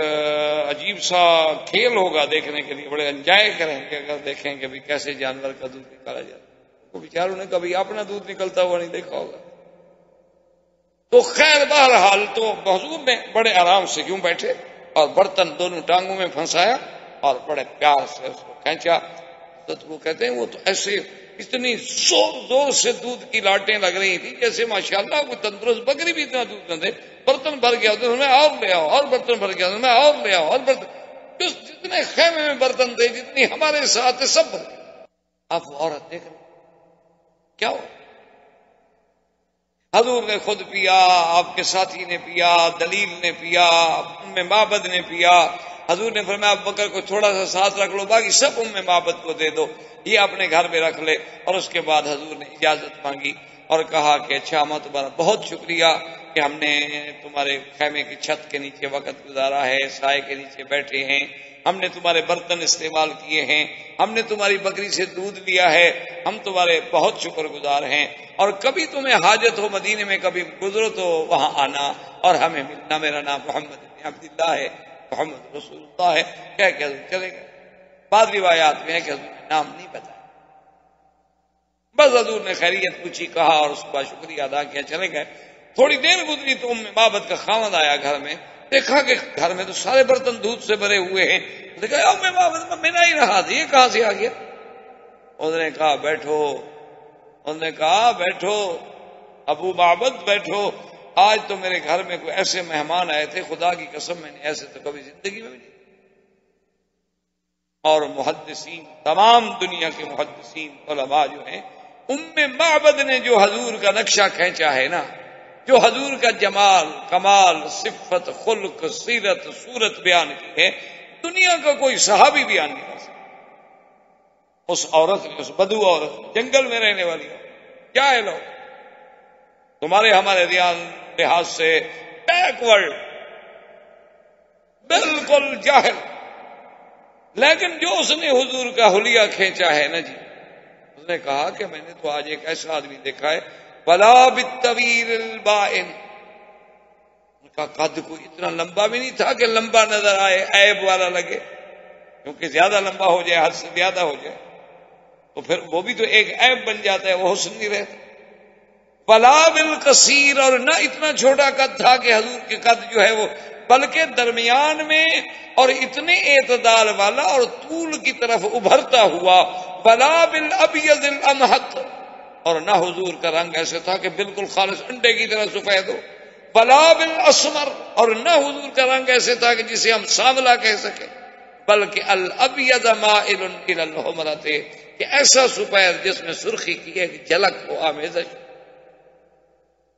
عجیب سا کھیل ہوگا، دیکھنے کے لیے بڑے انجوائے کریں گے اگر دیکھیں کہ بھی کیسے جانور کا دودھ نکالا جاتا ہے۔ وہ بیچاروں نے کبھی اپنا دودھ نکلتا ہوا نہیں دیکھا ہوگا۔ تو خیر بہرحال تو حضور نے بڑے آرام سے کیوں بیٹھے اور برتن دونوں ٹانگوں میں پھنسایا اور بڑے پیار سے اس کو کھینچا۔ تو وہ کہتے ہیں وہ تو ایسے اتنی زور زور سے دودھ کی لاٹیں لگ رہی تھی جیسے ماشاءاللہ کوئی تندرست بکری بھی اتنا دودھ نہ دے۔ برتن بھر گیا تو میں اور لے آؤ، اور برتن بھر گیا تو میں اور لے آؤ، اور برتن جتنے خیمے میں برتن تھے، جتنی ہمارے ساتھ سب بھر گئے۔ اب وہ عورت دیکھ رہے کیا ہو، حضور نے خود پیا، آپ کے ساتھی نے پیا، دلیل نے پیا، ام معبد نے پیا۔ حضور نے فرمایا ابو بکر کو تھوڑا سا ساتھ رکھ لو، باقی سب ام معبد کو دے دو، یہ اپنے گھر میں رکھ لے۔ اور اس کے بعد حضور نے اجازت مانگی اور کہا کہ اچھا اماں تمہارا بہت شکریہ کہ ہم نے تمہارے خیمے کی چھت کے نیچے وقت گزارا ہے، سائے کے نیچے بیٹھے ہیں، ہم نے تمہارے برتن استعمال کیے ہیں، ہم نے تمہاری بکری سے دودھ لیا ہے، ہم تمہارے بہت شکر گزار ہیں، اور کبھی تمہیں حاجت ہو مدینے میں کبھی گزرو تو وہاں آنا اور ہمیں ملنا۔ میرا نام محمد بن عبداللہ ہے، محمد رسول اللہ ہے، کہہ کہ حضور چلے گئے۔ بعض روایات میں ہے کہ حضور نے نام نہیں بتایا، بس حضور نے خیریت پوچھی، کہا اور اس کا شکریہ ادا کیا، چلے گئے۔ تھوڑی دیر گزری تو ام معبد کا خاوند آیا گھر میں، دیکھا کہ گھر میں تو سارے برتن دودھ سے بھرے ہوئے ہیں، دیکھا ام معبد میں منا ہی رہا تھا، یہ کہاں سے آ گیا؟ انہوں نے کہا بیٹھو، انہوں نے کہا بیٹھو ابو معبد بیٹھو، آج تو میرے گھر میں کوئی ایسے مہمان آئے تھے، خدا کی قسم میں نے ایسے تو کبھی زندگی میں بھی نہیں۔ اور محدثین، تمام دنیا کے محدثین علماء جو ہیں، ام معبد نے جو حضور کا نقشہ کھینچا ہے نا، جو حضور کا جمال، کمال، صفت، خلق، سیرت، صورت بیان کی ہے، دنیا کا کوئی صحابی بیان نہیں کر سکتا۔ اس عورت نے، اس بدو عورت نے، جنگل میں رہنے والی عورت، کیا ہے لوگ تمہارے ہمارے لحاظ سے بیکورڈ، بالکل جاہل، لیکن جو اس نے حضور کا حلیہ کھینچا ہے نا جی، اس نے کہا کہ میں نے تو آج ایک ایسا آدمی دیکھا ہے ولا بالطویل البائن، ان کا قد کوئی اتنا لمبا بھی نہیں تھا کہ لمبا نظر آئے، عیب والا لگے، کیونکہ زیادہ لمبا ہو جائے، حد سے زیادہ ہو جائے تو پھر وہ بھی تو ایک عیب بن جاتا ہے، وہ حسن نہیں رہتا. ولا بالقصیر، اور نہ اتنا چھوٹا قد تھا کہ حضور کے قد جو ہے وہ، بلکہ درمیان میں اور اتنے اعتدال والا اور طول کی طرف ابھرتا ہوا. ولا بالابیض الامحق، اور نہ حضور کا رنگ ایسے تھا کہ بالکل خالص انڈے کی طرح سفید ہو. ولا بالاسمر، اور نہ حضور کا رنگ ایسے تھا کہ جسے ہم سانولا کہہ سکیں، بلکہ الابیض مائل الی الحمرۃ، کہ ایسا سفید جس میں سرخی کی ایک جھلک ہو، آمیزش.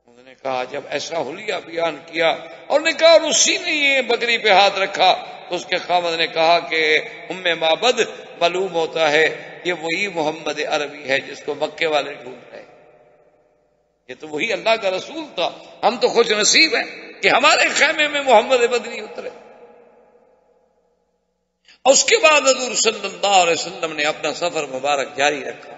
انہوں نے کہا جب ایسا حلیہ بیان کیا اور نے کہا، اور اسی نے یہ بکری پہ ہاتھ رکھا، تو اس کے خاوند نے کہا کہ ام معبد، معلوم ہوتا ہے یہ وہی محمد عربی ہے جس کو مکے والے ڈھونڈ رہے. یہ تو وہی اللہ کا رسول تھا، ہم تو خوش نصیب ہیں کہ ہمارے خیمے میں محمد بدری اترے. اور اس کے بعد حضور صلی اللہ علیہ وسلم نے اپنا سفر مبارک جاری رکھا،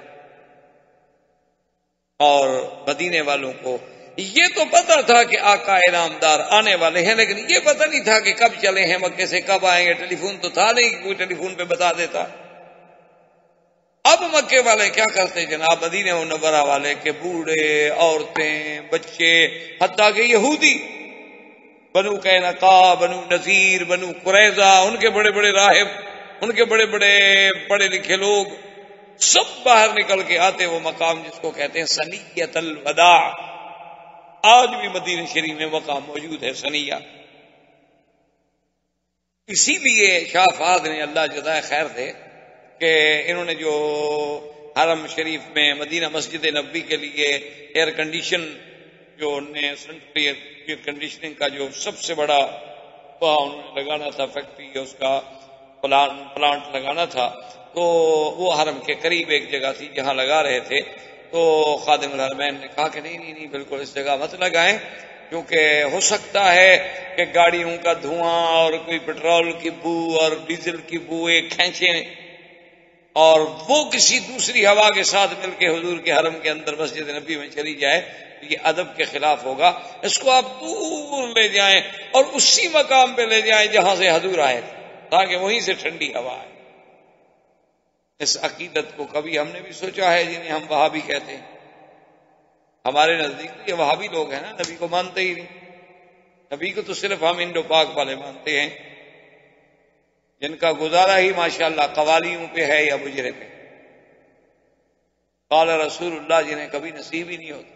اور مدینے والوں کو یہ تو پتا تھا کہ آقا انعامدار آنے والے ہیں، لیکن یہ پتہ نہیں تھا کہ کب چلے ہیں مکے سے، کب آئیں گے. ٹیلی فون تو تھا نہیں کہ کوئی ٹیلی فون پہ بتا دیتا. اب مکے والے کیا کرتے جناب، مدینہ منورہ والے، کہ بوڑھے، عورتیں، بچے، حتیٰ کہ یہودی، بنو قینقاع، بنو نذیر، بنو قریظہ، ان کے بڑے بڑے راہب، ان کے بڑے بڑے پڑھے لکھے لوگ، سب باہر نکل کے آتے وہ مقام جس کو کہتے ہیں ثنیۃ الوداع. آج بھی مدینہ شریف میں مقام موجود ہے ثنیہ. اسی لیے شاہ فہد نے، اللہ جزائے خیر دے، کہ انہوں نے جو حرم شریف میں مدینہ مسجد نبوی کے لیے ایئر کنڈیشن، جو انہیں سینٹرل ایئر کنڈیشننگ کا جو سب سے بڑا انہوں نے لگانا تھا، فیکٹری، اس کا پلانٹ لگانا تھا، تو وہ حرم کے قریب ایک جگہ تھی جہاں لگا رہے تھے. تو خادم الحرمین نے کہا کہ نہیں بالکل اس جگہ مت لگائیں، کیونکہ ہو سکتا ہے کہ گاڑیوں کا دھواں اور کوئی پٹرول کی بو اور ڈیزل کی بو ایک کھینچیں اور وہ کسی دوسری ہوا کے ساتھ مل کے حضور کے حرم کے اندر مسجد نبی میں چلی جائے، یہ ادب کے خلاف ہوگا. اس کو آپ دور لے جائیں اور اسی مقام پہ لے جائیں جہاں سے حضور آئے تھے، تاکہ وہیں سے ٹھنڈی ہوا آئے. اس عقیدت کو کبھی ہم نے بھی سوچا ہے، جنہیں ہم وہابی کہتے ہیں. ہمارے نزدیک یہ وہابی لوگ ہیں نا، نبی کو مانتے ہی نہیں. نبی کو تو صرف ہم انڈو پاک والے مانتے ہیں، جن کا گزارا ہی ماشاءاللہ قوالیوں پہ ہے یا مجرے پہ. قال رسول اللہ جنہیں کبھی نصیب ہی نہیں ہوتا.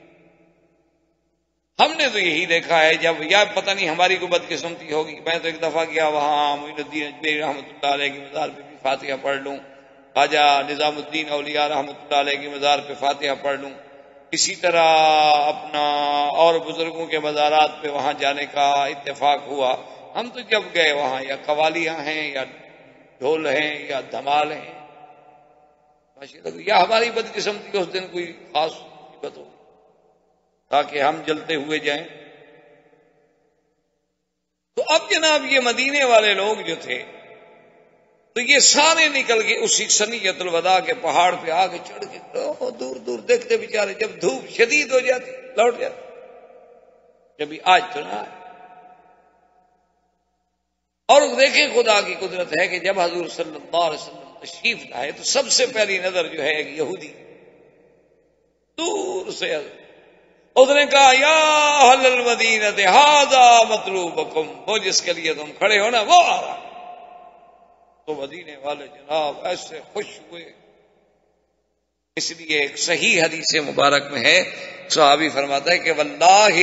ہم نے تو یہی دیکھا ہے، جب یا پتہ نہیں ہماری کو بدقسمتی ہوگی. میں تو ایک دفعہ گیا وہاں معین الدین اجمیری رحمۃ اللہ علیہ کی مزار پہ بھی فاتحہ پڑھ لوں، خواجہ نظام الدین اولیاء رحمۃ اللہ علیہ کی مزار پہ فاتحہ پڑھ لوں. اسی طرح اپنا اور بزرگوں کے مزارات پہ وہاں جانے کا اتفاق ہوا. ہم تو جب گئے وہاں یا قوالیاں ہیں یا ڈھول ہیں یا دھمال ہیں، یا ہماری بدقسمتی اس دن کوئی خاص مصیبت ہو تاکہ ہم جلتے ہوئے جائیں. تو اب جناب یہ مدینے والے لوگ جو تھے، تو یہ سارے نکل کے اسی ثنیۃ الوداع کے پہاڑ پہ آ کے چڑھ کے دور دور دیکھتے بیچارے. جب دھوپ شدید ہو جاتی لوٹ جاتے. جب آج تو نہ آئے. اور دیکھیں خدا کی قدرت ہے کہ جب حضور صلی اللہ علیہ وسلم تشریف لائے تو سب سے پہلی نظر جو ہے ایک یہودی دور سے اس نے کہا یا اہل المدینہ ھذا مطلوبکم، وہ جس کے لیے تم کھڑے ہو نا وہ آ رہا. تو مدینے والے جناب ایسے خوش ہوئے. اس لیے ایک صحیح حدیث مبارک میں ہے، صحابی فرماتا ہے کہ واللہ،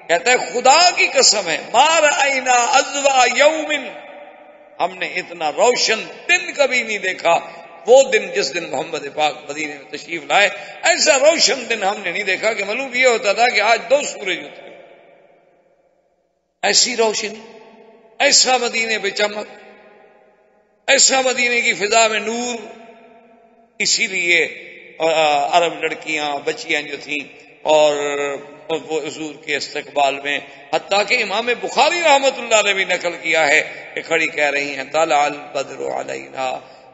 کہتا ہے خدا کی قسم ہے، ما رأینا اضوا یوم، ہم نے اتنا روشن دن کبھی نہیں دیکھا. وہ دن جس دن محمد پاک مدینے میں تشریف لائے، ایسا روشن دن ہم نے نہیں دیکھا کہ معلوم یہ ہوتا تھا کہ آج 2 سورج اترے. ایسی روشنی، ایسا مدینے پہ چمک، ایسا مدینے کی فضا میں نور. اسی لیے عرب لڑکیاں، بچیاں جو تھیں اور وہ حضور کے استقبال میں، حتیٰ کہ امام بخاری رحمۃ اللہ نے بھی نقل کیا ہے کہ کھڑی کہہ رہی ہیں طلع البدر علینا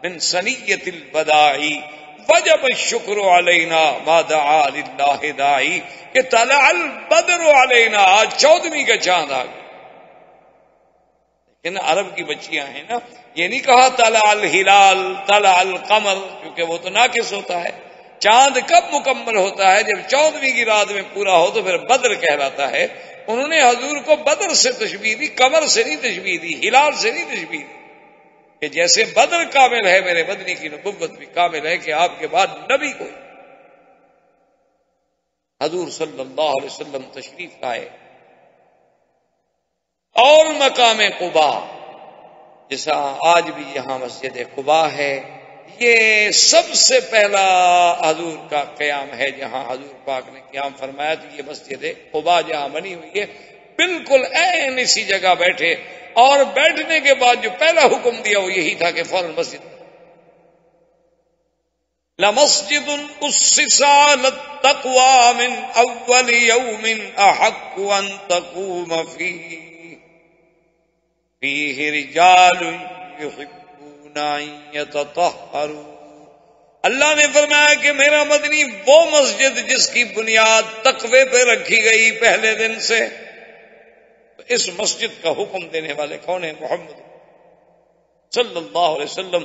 من ثنیۃ الوداع وجب الشکر علینا ما دعا للہ داعی، کہ طلع البدر علینا، آج 14ویں کا چاند آ گیا. نا عرب کی بچیاں ہیں نا، یہ نہیں کہا طلع الہلال طلع القمر، کیونکہ وہ تو ناقص ہوتا ہے۔ چاند کب مکمل ہوتا ہے؟ جب 14ویں کی رات میں پورا ہو تو پھر بدر کہلاتا ہے۔ انہوں نے حضور کو بدر سے تشبیہ دی، قمر سے نہیں تشبیہ دی، ہلال سے نہیں تشبیہ دی، کہ جیسے بدر کامل ہے میرے مدنی کی نبوت بھی کامل ہے کہ آپ کے بعد نبی کوئی۔ حضور صلی اللہ علیہ وسلم تشریف لائے اور مقام قبا، جیسا آج بھی یہاں مسجد قبا ہے، یہ سب سے پہلا حضور کا قیام ہے جہاں حضور پاک نے قیام فرمایا۔ تو یہ مسجد قبا جہاں بنی ہوئی ہے، بالکل عین اسی جگہ بیٹھے، اور بیٹھنے کے بعد جو پہلا حکم دیا وہ یہی تھا کہ فوراً مسجد لمسجد اسس علی التقوی من اول یوم احق ان تقوم فیہ رجال یحبون ان یتطہروا۔ اللہ نے فرمایا کہ میرا مدنی وہ مسجد جس کی بنیاد تقوی پہ رکھی گئی پہلے دن سے، اس مسجد کا حکم دینے والے کون ہیں؟ محمد صلی اللہ علیہ وسلم۔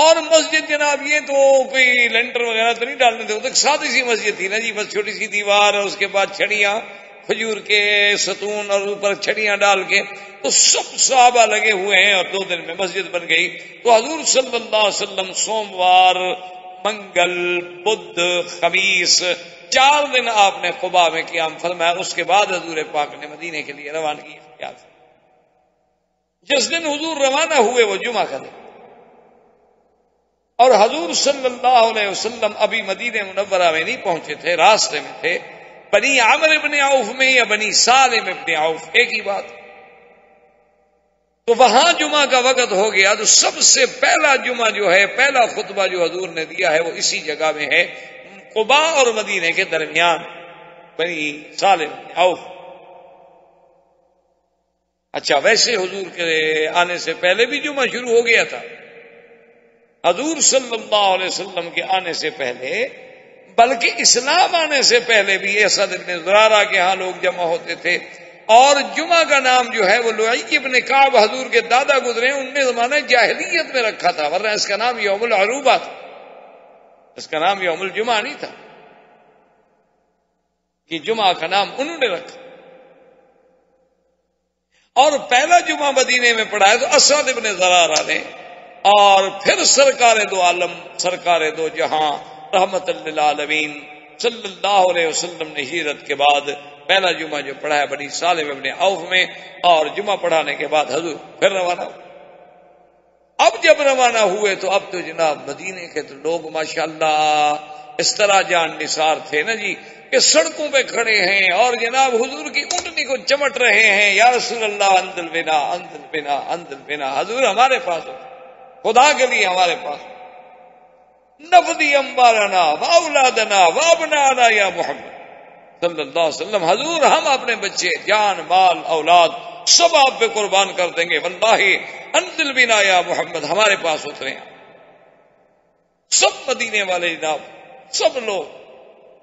اور مسجد جناب یہ تو کوئی لینٹر وغیرہ تو نہیں ڈالنے تھے، وہ تو ایک سادی سی مسجد تھی نا جی، بس چھوٹی سی دیوار اور اس کے بعد چھڑیاں، کھجور کے ستون اور اوپر چھڑیاں ڈال کے، تو سب صحابہ لگے ہوئے ہیں اور 2 دن میں مسجد بن گئی۔ تو حضور صلی اللہ علیہ وسلم سوموار، منگل، بدھ، خمیس، 4 دن آپ نے قباء میں قیام فرمایا۔ اس کے بعد حضور پاک نے مدینے کے لیے روانگی اختیار کی۔ جس دن حضور روانہ ہوئے وہ جمعہ کا دن، اور حضور صلی اللہ علیہ وسلم ابھی مدینہ منورہ میں نہیں پہنچے تھے، راستے میں تھے، بنی عامر ابن عوف میں یا بنی سالم ابن عوف، ایک ہی بات۔ تو وہاں جمعہ کا وقت ہو گیا، تو سب سے پہلا جمعہ جو ہے، پہلا خطبہ جو حضور نے دیا ہے وہ اسی جگہ میں ہے، قباء اور مدینے کے درمیان، بنی سالم ابن عوف۔ اچھا، ویسے حضور کے آنے سے پہلے بھی جمعہ شروع ہو گیا تھا، حضور صلی اللہ علیہ وسلم کے آنے سے پہلے، بلکہ اسلام آنے سے پہلے بھی اسد ابن زرارہ کے ہاں لوگ جمع ہوتے تھے۔ اور جمعہ کا نام جو ہے وہ لؤی ابن کعب حضور کے دادا گزرے، ان نے زمانہ جاہلیت میں رکھا تھا، ورنہ اس کا نام یوم العروبہ تھا، اس کا نام یوم الجمعہ نہیں تھا، کہ جمعہ کا نام انہوں نے رکھا۔ اور پہلا جمعہ مدینے میں پڑھا ہے تو اسد ابن زرارہ نے، اور پھر سرکار دو عالم، سرکار دو جہاں، رحمت للعالمین صلی اللہ علیہ وسلم نے ہجرت کے بعد پہلا جمعہ جو پڑھا ہے بنی سالم ابن عوف میں، اور جمعہ پڑھانے کے بعد حضور پھر روانہ ہوئے۔ اب جب روانہ ہوئے تو اب تو جناب مدینے کے تو لوگ ماشاءاللہ اس طرح جان نثار تھے نا جی، کہ سڑکوں پہ کھڑے ہیں اور جناب حضور کی اونٹنی کو چمٹ رہے ہیں، یا رسول اللہ انزل بنا انزل بنا انزل بنا، حضور ہمارے پاس ہو، خدا کے لیے ہمارے پاس نفدی انبارنا واولادنا وابنانا یا محمد صلی اللہ علیہ وسلم، حضور ہم اپنے بچے، جان، مال، اولاد سب آپ پہ قربان کر دیں گے، واللہ انزل بنا یا محمد، ہمارے پاس اترے۔ سب مدینے والے جناب، سب لوگ،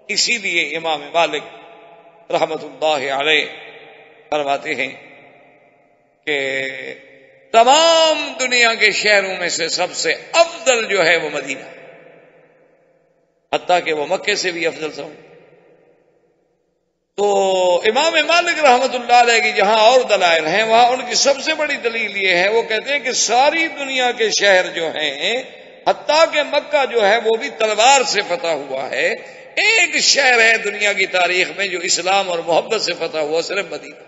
اسی لیے امام مالک رحمت اللہ علیہ فرماتے ہیں کہ تمام دنیا کے شہروں میں سے سب سے افضل جو ہے وہ مدینہ، حتیٰ کہ وہ مکے سے بھی افضل سمجھ۔ تو امام مالک رحمت اللہ علیہ کی جہاں اور دلائل ہیں، وہاں ان کی سب سے بڑی دلیل یہ ہے، وہ کہتے ہیں کہ ساری دنیا کے شہر جو ہیں، حتیٰ کہ مکہ جو ہے وہ بھی تلوار سے فتح ہوا ہے، ایک شہر ہے دنیا کی تاریخ میں جو اسلام اور محبت سے فتح ہوا، صرف مدینہ،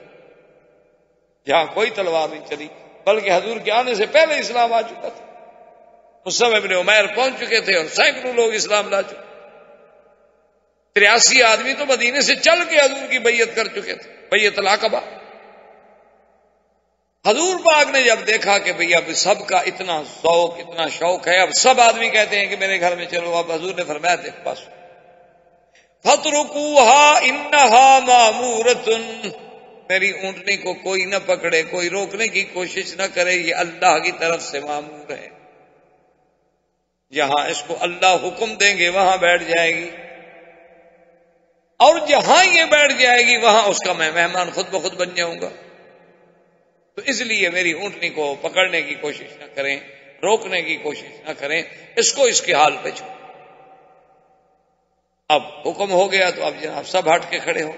جہاں کوئی تلوار نہیں چلی، بلکہ حضور کے آنے سے پہلے اسلام آ چکا تھا۔ مصعب ابن عمیر پہنچ چکے تھے اور سینکڑوں لوگ اسلام لا چکے، 83 آدمی تو مدینے سے چل کے حضور کی بیعت کر چکے تھے، بیعت العقبہ۔ حضور پاک نے جب دیکھا کہ بھئی اب سب کا اتنا ذوق، اتنا شوق ہے، اب سب آدمی کہتے ہیں کہ میرے گھر میں چلو، اب حضور نے فرمایا دیکھ بس فَاتْرُكُوهَا إِنَّهَا مَأْمُورَةٌ، میری اونٹنی کو کوئی نہ پکڑے، کوئی روکنے کی کوشش نہ کرے، یہ اللہ کی طرف سے مامور ہے، جہاں اس کو اللہ حکم دیں گے وہاں بیٹھ جائے گی، اور جہاں یہ بیٹھ جائے گی وہاں اس کا میں مہمان خود بخود بن جاؤں گا۔ تو اس لیے میری اونٹنی کو پکڑنے کی کوشش نہ کریں، روکنے کی کوشش نہ کریں، اس کو اس کے حال پہ چھوڑیں۔ اب حکم ہو گیا تو اب جناب سب ہٹ کے کھڑے ہو۔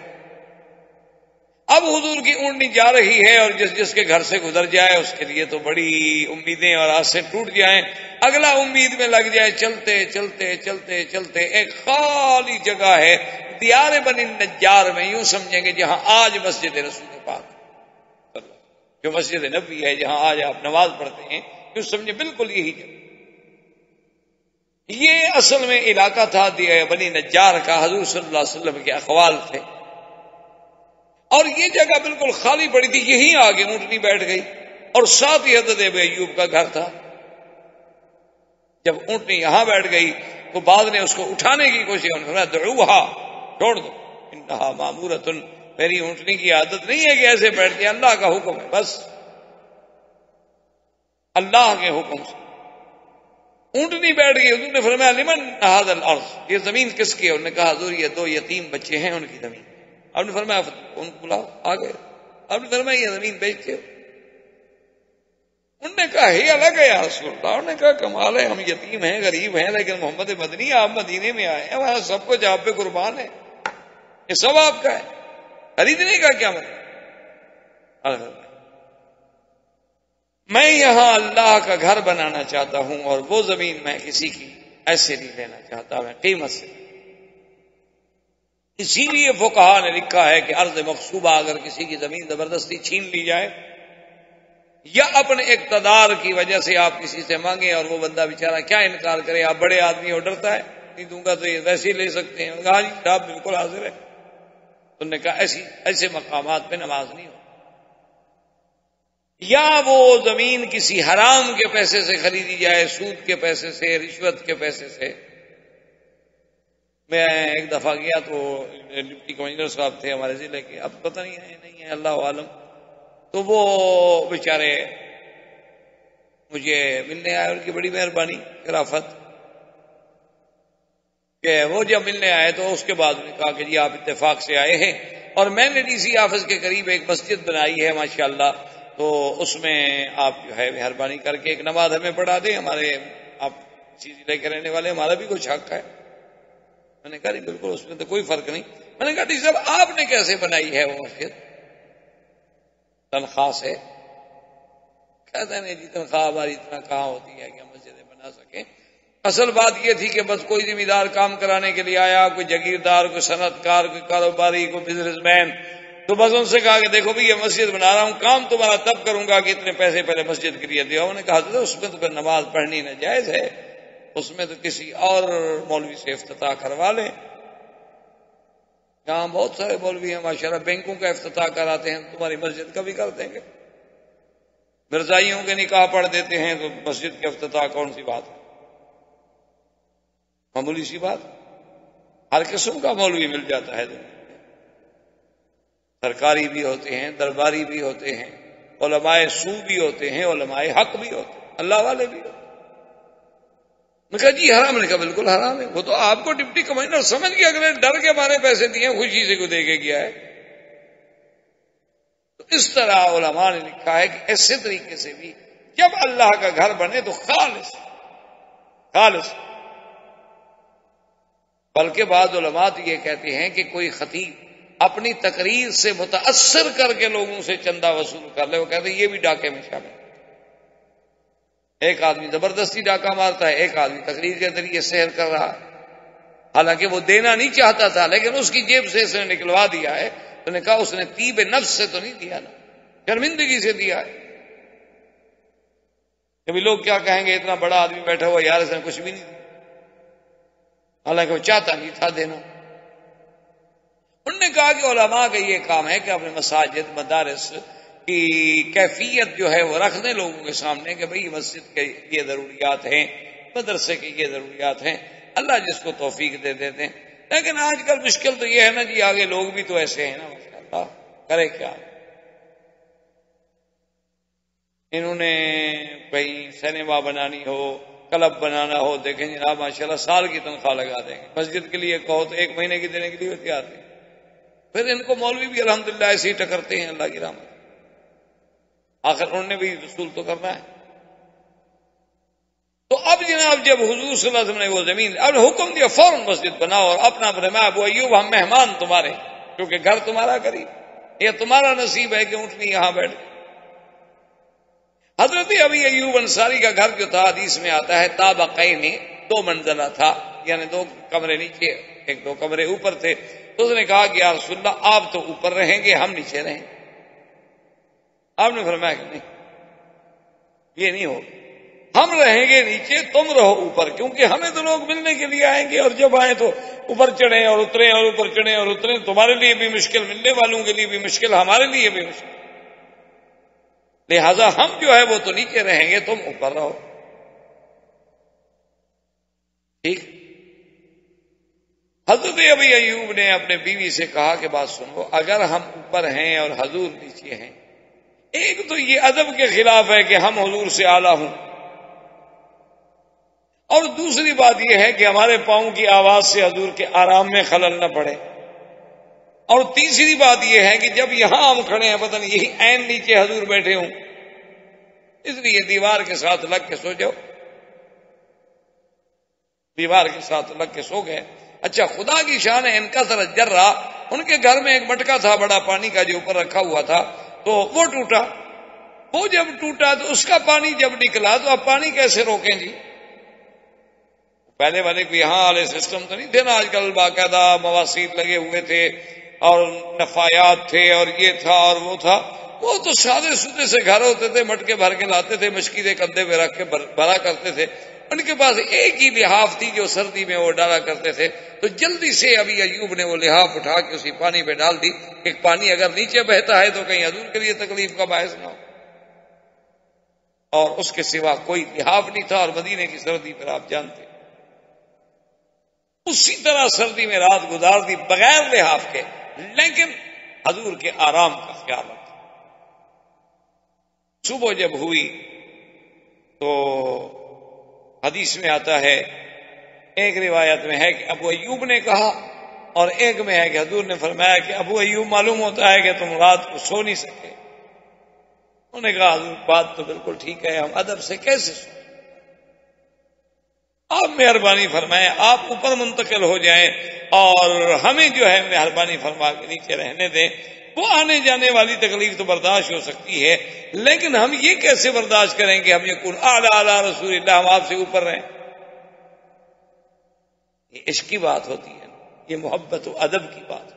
اب حضور کی اونٹنی جا رہی ہے اور جس جس کے گھر سے گزر جائے اس کے لیے تو بڑی امیدیں اور آسیں ٹوٹ جائیں، اگلا امید میں لگ جائے۔ چلتے چلتے چلتے چلتے ایک خالی جگہ ہے دیار بنی نجار میں، یوں سمجھیں گے جہاں آج مسجد رسول پاک جو مسجد نبوی ہے، جہاں آج آپ نماز پڑھتے ہیں، یوں سمجھیں بالکل یہی جگہ۔ یہ اصل میں علاقہ تھا بنی نجار کا، حضور صلی اللہ علیہ وسلم کے اقوال تھے، اور یہ جگہ بالکل خالی پڑی تھی۔ یہیں آگے اونٹنی بیٹھ گئی اور ساتھ ہی حضرت ابو ایوب کا گھر تھا۔ جب اونٹنی یہاں بیٹھ گئی تو بعد نے اس کو اٹھانے کی کوشش، انہوں نے فرمایا دعوہا، چھوڑ دو، انہا مامورۃ، میری اونٹنی کی عادت نہیں ہے کہ ایسے بیٹھتی ہے، اللہ کا حکم ہے، بس اللہ کے حکم سے اونٹنی بیٹھ گئی۔ حضور نے فرمایا لمن ھذا الارض، یہ زمین کس کی ہے؟ انہوں نے کہا حضور یہ 2 یتیم بچے ہیں، ان کی زمین۔ آپ نے فرمایا ان کو بلاؤ، آ گئے۔ آپ نے فرمایا یہ زمین بیچتے ہو؟ انہوں نے کہا ہی الگ ہے یا رسول اللہ۔ انہوں نے کہا کمال ہے، ہم یتیم ہیں، غریب ہیں، لیکن محمد مدنی آپ مدینے میں آئے ہیں، وہاں سب کچھ آپ پہ قربان ہے، یہ سب آپ کا ہے، خریدنے کا کیا مطلب؟ میں یہاں اللہ کا گھر بنانا چاہتا ہوں اور وہ زمین میں کسی کی ایسے نہیں لینا چاہتا، میں قیمت سے۔ اسی لیے فقہا نے لکھا ہے کہ ارض مغصوبہ اگر کسی کی زمین زبردستی چھین لی جائے یا اپنے اقتدار کی وجہ سے آپ کسی سے مانگیں اور وہ بندہ بیچارہ کیا انکار کرے، آپ بڑے آدمی ہو، ڈرتا ہے نہیں دوں گا تو یہ ویسے ہی لے سکتے ہیں، کہا جی آپ بالکل حاضر ہے۔ انہوں نے کہا ایسے مقامات پہ نماز نہیں ہو۔ یا وہ زمین کسی حرام کے پیسے سے خریدی جائے، سود کے پیسے سے، رشوت کے پیسے سے۔ میں ایک دفعہ گیا تو ڈپٹی کمشنر صاحب تھے ہمارے ضلع کے، اب پتہ نہیں ہے اللہ عالم، تو وہ بیچارے مجھے ملنے آئے، ان کی بڑی مہربانی شرافت کہ وہ جب ملنے آئے تو اس کے بعد انہوں نے کہا کہ جی آپ اتفاق سے آئے ہیں اور میں نے ڈی سی آفس کے قریب ایک مسجد بنائی ہے ماشاءاللہ، تو اس میں آپ جو ہے مہربانی کر کے ایک نماز ہمیں پڑھا دیں، ہمارے آپ اسی ضلع کے رہنے والے، ہمارا بھی کچھ حق ہے۔ میں نے کہا نہیں بالکل، اس میں تو کوئی فرق نہیں۔ میں نے کہا ڈی صاحب آپ نے کیسے بنائی ہے وہ مسجد؟ تنخواہ سے؟ کہتے ہیں جی تنخواہ ہماری اتنا کہاں ہوتی ہے کہ ہم مسجدیں بنا سکیں، اصل بات یہ تھی کہ بس کوئی ذمہ دار کام کرانے کے لیے آیا، کوئی جاگیردار، کوئی صنعت کار، کوئی کاروباری، کوئی بزنس مین، تو بس ان سے کہا کہ دیکھو بھی یہ مسجد بنا رہا ہوں، کام تمہارا تب کروں گا کہ اتنے پیسے پہلے مسجد کے لیے دیا۔ انہوں نے کہا تھا اس میں تو پھر نماز پڑھنی ناجائز ہے، اس میں تو کسی اور مولوی سے افتتاح کروا لیں۔ یہاں بہت سارے مولوی ہیں ماشاءاللہ، بینکوں کا افتتاح کراتے ہیں، تمہاری مسجد کا بھی کر دیں گے۔ مرزائیوں کے نکاح پڑھ دیتے ہیں تو مسجد کے افتتاح کون سی بات ہے، معمولی سی بات۔ ہر قسم کا مولوی مل جاتا ہے دنیا میں، سرکاری بھی ہوتے ہیں، درباری بھی ہوتے ہیں، علماء سو بھی ہوتے ہیں، علماء حق بھی ہوتے ہیں، اللہ والے بھی ہوتے ہیں۔ میں کہا جی حرام؟ نے کہا بالکل حرام ہے، وہ تو آپ کو ڈپٹی کمشنر سمجھ کے اگلے ڈر کے مارے پیسے دیے، خوشی سے کو دے کے گیا ہے۔ تو اس طرح علماء نے لکھا ہے کہ ایسے طریقے سے بھی جب اللہ کا گھر بنے تو خالص خالص، بلکہ بعض علماء تو یہ کہتے ہیں کہ کوئی خطیب اپنی تقریر سے متاثر کر کے لوگوں سے چندہ وصول کر لے، وہ کہتے ہیں یہ بھی ڈاکے میں شامل ہے۔ ایک آدمی زبردستی ڈاکہ مارتا ہے، ایک آدمی تقریر کے ذریعے سحر کر رہا ہے، حالانکہ وہ دینا نہیں چاہتا تھا لیکن اس کی جیب سے اس نے نکلوا دیا ہے۔ تو نے کہا اس نے طیب نفس سے تو نہیں دیا نا، شرمندگی سے دیا ہے۔ کبھی لوگ کیا کہیں گے، اتنا بڑا آدمی بیٹھا ہوا یار اس نے کچھ بھی نہیں دیا، حالانکہ وہ چاہتا نہیں تھا دینا۔ انہوں نے کہا کہ علماء کا یہ کام ہے کہ اپنے مساجد مدارس کی کیفیت جو ہے وہ رکھ دیں لوگوں کے سامنے کہ بھئی مسجد کے یہ ضروریات ہیں، مدرسے کی یہ ضروریات ہیں، اللہ جس کو توفیق دے دیتے ہیں۔ لیکن آج کل مشکل تو یہ ہے نا جی، آگے لوگ بھی تو ایسے ہیں نا، ماشاءاللہ کرے کیا۔ انہوں نے کہیں سینما بنانی ہو، کلب بنانا ہو، دیکھیں جناب ماشاءاللہ سال کی تنخواہ لگا دیں گے، مسجد کے لیے کہو تو 1 مہینے کی دینے کے لیے تیار ہیں۔ پھر ان کو مولوی بھی الحمدللہ ایسے ہی ٹکرتے ہیں، اللہ کی رحمت۔ آخر انہوں نے بھی رسول تو کرنا ہے. تو اب جناب جب حضور صلی اللہ علیہ وسلم نے وہ زمین اب حکم دیا فوراً مسجد بناؤ اور اپنا فرمایا ابو ایوب ہم مہمان تمہارے کیونکہ گھر تمہارا قریب یہ تمہارا نصیب ہے کہ اونٹنی یہاں بیٹھ گئی. حضرت ابی ایوب انصاری کا گھر جو تھا حدیث میں آتا ہے طابقین 2 منزلہ تھا یعنی 2 کمرے نیچے 1-2 کمرے اوپر تھے. تو اس نے کہا کہ یا رسول اللہ آپ تو اوپر رہیں گے ہم نیچے رہیں گے. آپ نے فرمایا کہ نہیں یہ نہیں ہوگا ہم رہیں گے نیچے تم رہو اوپر کیونکہ ہمیں تو لوگ ملنے کے لیے آئیں گے اور جب آئیں تو اوپر چڑھیں اور اتریں اور اوپر چڑھیں اور اتریں تمہارے لیے بھی مشکل ملنے والوں کے لیے بھی مشکل ہمارے لیے بھی مشکل لہذا ہم جو ہے وہ تو نیچے رہیں گے تم اوپر رہو. ٹھیک. حضرت ابی ایوب نے اپنے بیوی سے کہا کہ بات سنو اگر ہم اوپر ہیں اور حضور نیچے ہیں ایک تو یہ ادب کے خلاف ہے کہ ہم حضور سے اعلیٰ ہوں اور دوسری بات یہ ہے کہ ہمارے پاؤں کی آواز سے حضور کے آرام میں خلل نہ پڑے اور تیسری بات یہ ہے کہ جب یہاں ہم کھڑے ہیں پتہ نہیں یہی عین نیچے حضور بیٹھے ہوں اس لیے دیوار کے ساتھ لگ کے سو جاؤ. دیوار کے ساتھ لگ کے سو گئے. اچھا خدا کی شان ہے ان کا ذرا جرہ ان کے گھر میں ایک مٹکا تھا بڑا پانی کا جو اوپر رکھا ہوا تھا تو وہ ٹوٹا. وہ جب ٹوٹا تو اس کا پانی جب نکلا تو اب پانی کیسے روکیں جی. پہلے والے کو یہاں والے سسٹم تو نہیں تھے نا آج کل باقاعدہ مواسیر لگے ہوئے تھے اور نفایات تھے اور یہ تھا اور وہ تھا. وہ تو سادے سودے سے گھر ہوتے تھے مٹکے بھر کے لاتے تھے مشکیزیں کندھے پہ رکھ کے بھرا کرتے تھے. ان کے پاس ایک ہی لحاف تھی جو سردی میں وہ ڈالا کرتے تھے تو جلدی سے ابھی ایوب نے وہ لحاف اٹھا کے اسی پانی پہ ڈال دی کہ پانی اگر نیچے بہتا ہے تو کہیں حضور کے لیے تکلیف کا باعث نہ ہو. اور اس کے سوا کوئی لحاف نہیں تھا اور مدینے کی سردی پر آپ جانتے اسی طرح سردی میں رات گزار دی بغیر لحاف کے لیکن حضور کے آرام کا خیال رکھا. صبح جب ہوئی تو حدیث میں آتا ہے ایک روایت میں ہے کہ ابو ایوب نے کہا اور ایک میں ہے کہ حضور نے فرمایا کہ ابو ایوب معلوم ہوتا ہے کہ تم رات کو سو نہیں سکے. انہوں نے کہا حضور بات تو بالکل ٹھیک ہے ہم ادب سے کیسے سو آپ مہربانی فرمائیں آپ اوپر منتقل ہو جائیں اور ہمیں جو ہے مہربانی فرما کے نیچے رہنے دیں. وہ آنے جانے والی تکلیف تو برداشت ہو سکتی ہے لیکن ہم یہ کیسے برداشت کریں کہ ہم یقول اعلی اعلی رسول اللہ ہم آپ سے اوپر رہیں. یہ عشق کی بات ہوتی ہے یہ محبت و ادب کی بات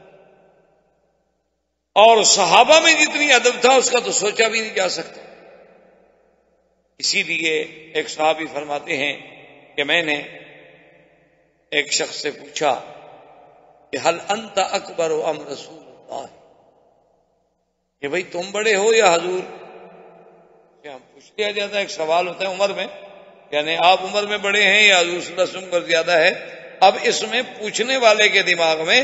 اور صحابہ میں جتنی ادب تھا اس کا تو سوچا بھی نہیں جا سکتا. اسی لیے ایک صحابی فرماتے ہیں کہ میں نے ایک شخص سے پوچھا کہ حل انت اکبر ام رسول اللہ کہ بھئی تم بڑے ہو یا حضور. کیا پوچھ لیا جاتا ہے ایک سوال ہوتا ہے عمر میں یعنی آپ عمر میں بڑے ہیں یا حضور صلی اللہ علیہ وسلم پر زیادہ ہے. اب اس میں پوچھنے والے کے دماغ میں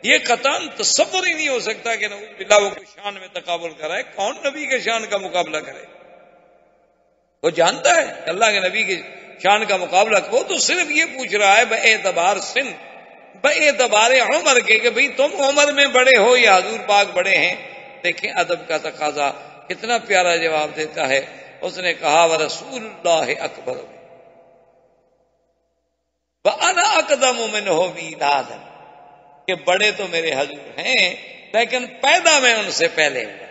یہ قطعاً تصور ہی نہیں ہو سکتا کہ نعوذ باللہ وہ کوئی شان میں تقابل کرائے. کون نبی کے شان کا مقابلہ کرے. وہ جانتا ہے اللہ کے نبی کی شان کا مقابلہ وہ تو صرف یہ پوچھ رہا ہے باعتبار سن باعتبار عمر کے کہ بھئی تم عمر میں بڑے ہو یا حضور پاک بڑے ہیں. دیکھیں ادب کا تقاضا کتنا پیارا جواب دیتا ہے. اس نے کہا ورسول اللہ اکبر وَأَنَا أَقْدَمُ مِنْهُ مِيلَادًا کہ بڑے تو میرے حضور ہیں لیکن پیدا میں ان سے پہلے ہوا.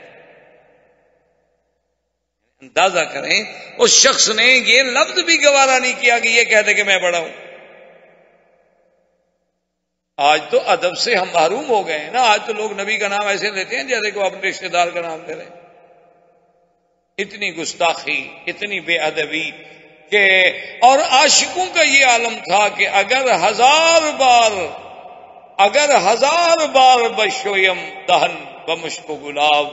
اندازہ کریں اس شخص نے یہ لفظ بھی گوارا نہیں کیا کہ یہ کہہ دے کہ میں بڑا ہوں. آج تو ادب سے ہم محروم ہو گئے ہیں نا. آج تو لوگ نبی کا نام ایسے لیتے ہیں جیسے کہ اپنے رشتے دار کا نام لے رہے ہیں. اتنی گستاخی اتنی بے ادبی کہ اور عاشقوں کا یہ عالم تھا کہ اگر ہزار بار بشویم دہن بمشک و گلاب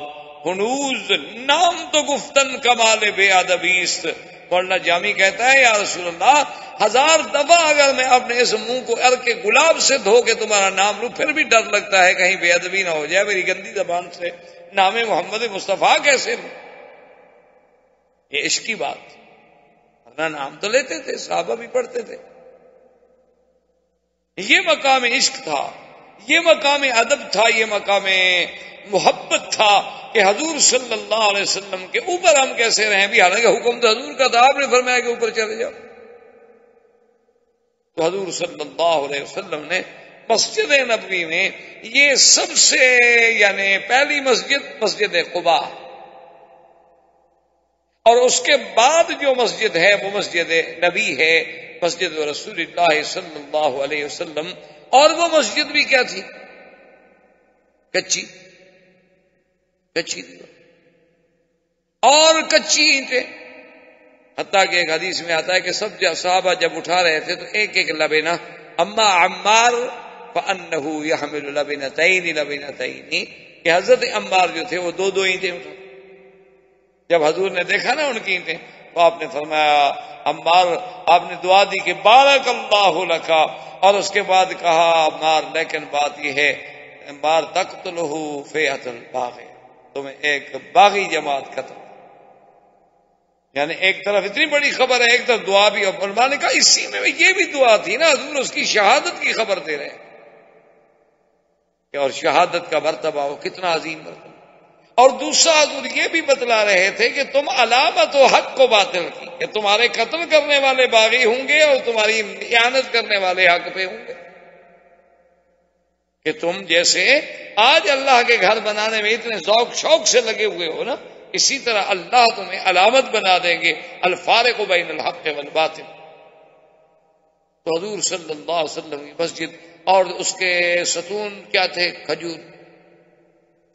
ہنوز نام تو گفتن کمال بے ادبیست. مولانا جامی کہتا ہے یا رسول اللہ 1000 دفعہ اگر میں اپنے اس منہ کو عرق گلاب سے دھو کے تمہارا نام لوں پھر بھی ڈر لگتا ہے کہیں بے ادبی نہ ہو جائے میری گندی زبان سے نام محمد مصطفیٰ کیسے لوں. یہ عشق کی بات. ورنہ نام تو لیتے تھے صحابہ بھی پڑھتے تھے. یہ مقام عشق تھا یہ مقام ادب تھا یہ مقام محبت تھا کہ حضور صلی اللہ علیہ وسلم کے اوپر ہم کیسے رہیں بھی، حالانکہ حکم تو حضور کا تھا، آپ نے فرمایا کہ اوپر چلے جاؤ. تو حضور صلی اللہ علیہ وسلم نے مسجد نبوی میں یہ سب سے یعنی پہلی مسجد قباء، اور اس کے بعد جو مسجد ہے وہ مسجد نبی ہے، مسجد رسول اللہ صلی اللہ علیہ وسلم. اور وہ مسجد بھی کیا تھی؟ کچی تھی اور کچی اینٹیں. حتیٰ کہ ایک حدیث میں آتا ہے کہ سب صحابہ جب اٹھا رہے تھے تو ایک ایک لبنہ، اما عمار فانه يحمل لبنتين، کہ حضرت عمار جو تھے وہ دو دو اینٹیں اٹھا. جب حضور نے دیکھا نا ان کی اینٹیں تو آپ نے فرمایا عمار، آپ نے دعا دی کہ بارک اللہ لکا، اور اس کے بعد کہا عمار لیکن بات یہ ہے عمار تقتلہ فئۃ الباغی، تمہیں ایک باغی جماعت قتل. یعنی ایک طرف اتنی بڑی خبر ہے، ایک طرف دعا بھی. اور علماء نے کہا اسی میں یہ بھی دعا تھی نا، حضور اس کی شہادت کی خبر دے رہے ہیں کہ اور شہادت کا مرتبہ وہ کتنا عظیم مرتبہ. اور دوسرا حضور یہ بھی بتلا رہے تھے کہ تم علامت و حق و باطل کی، کہ تمہارے قتل کرنے والے باغی ہوں گے اور تمہاری اعانت کرنے والے حق پہ ہوں گے. کہ تم جیسے آج اللہ کے گھر بنانے میں اتنے ذوق شوق سے لگے ہوئے ہو نا، اسی طرح اللہ تمہیں علامت بنا دیں گے، الفارق بین الحق والباطل. تو حضور صلی اللہ علیہ وسلم کی مسجد، اور اس کے ستون کیا تھے؟ کھجور.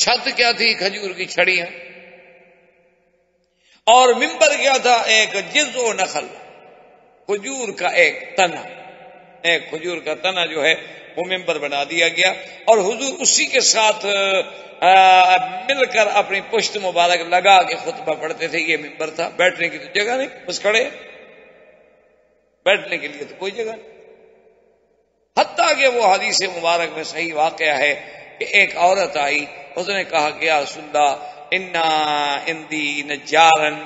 چھت کیا تھی؟ کھجور کی چھڑیاں. اور منبر کیا تھا؟ ایک جذع نخل، کھجور کا ایک تنا، ایک کھجور کا تنا جو ہے وہ منبر بنا دیا گیا. اور حضور اسی کے ساتھ مل کر اپنی پشت مبارک لگا کے خطبہ پڑھتے تھے. یہ منبر تھا، بیٹھنے کی تو جگہ نہیں، بس کھڑے، بیٹھنے کے لیے تو کوئی جگہ نہیں. حتیٰ کہ وہ حدیث مبارک میں صحیح واقعہ ہے کہ ایک عورت آئی، اس نے کہا کہ یا رسول اللہ انا عندی نجارن،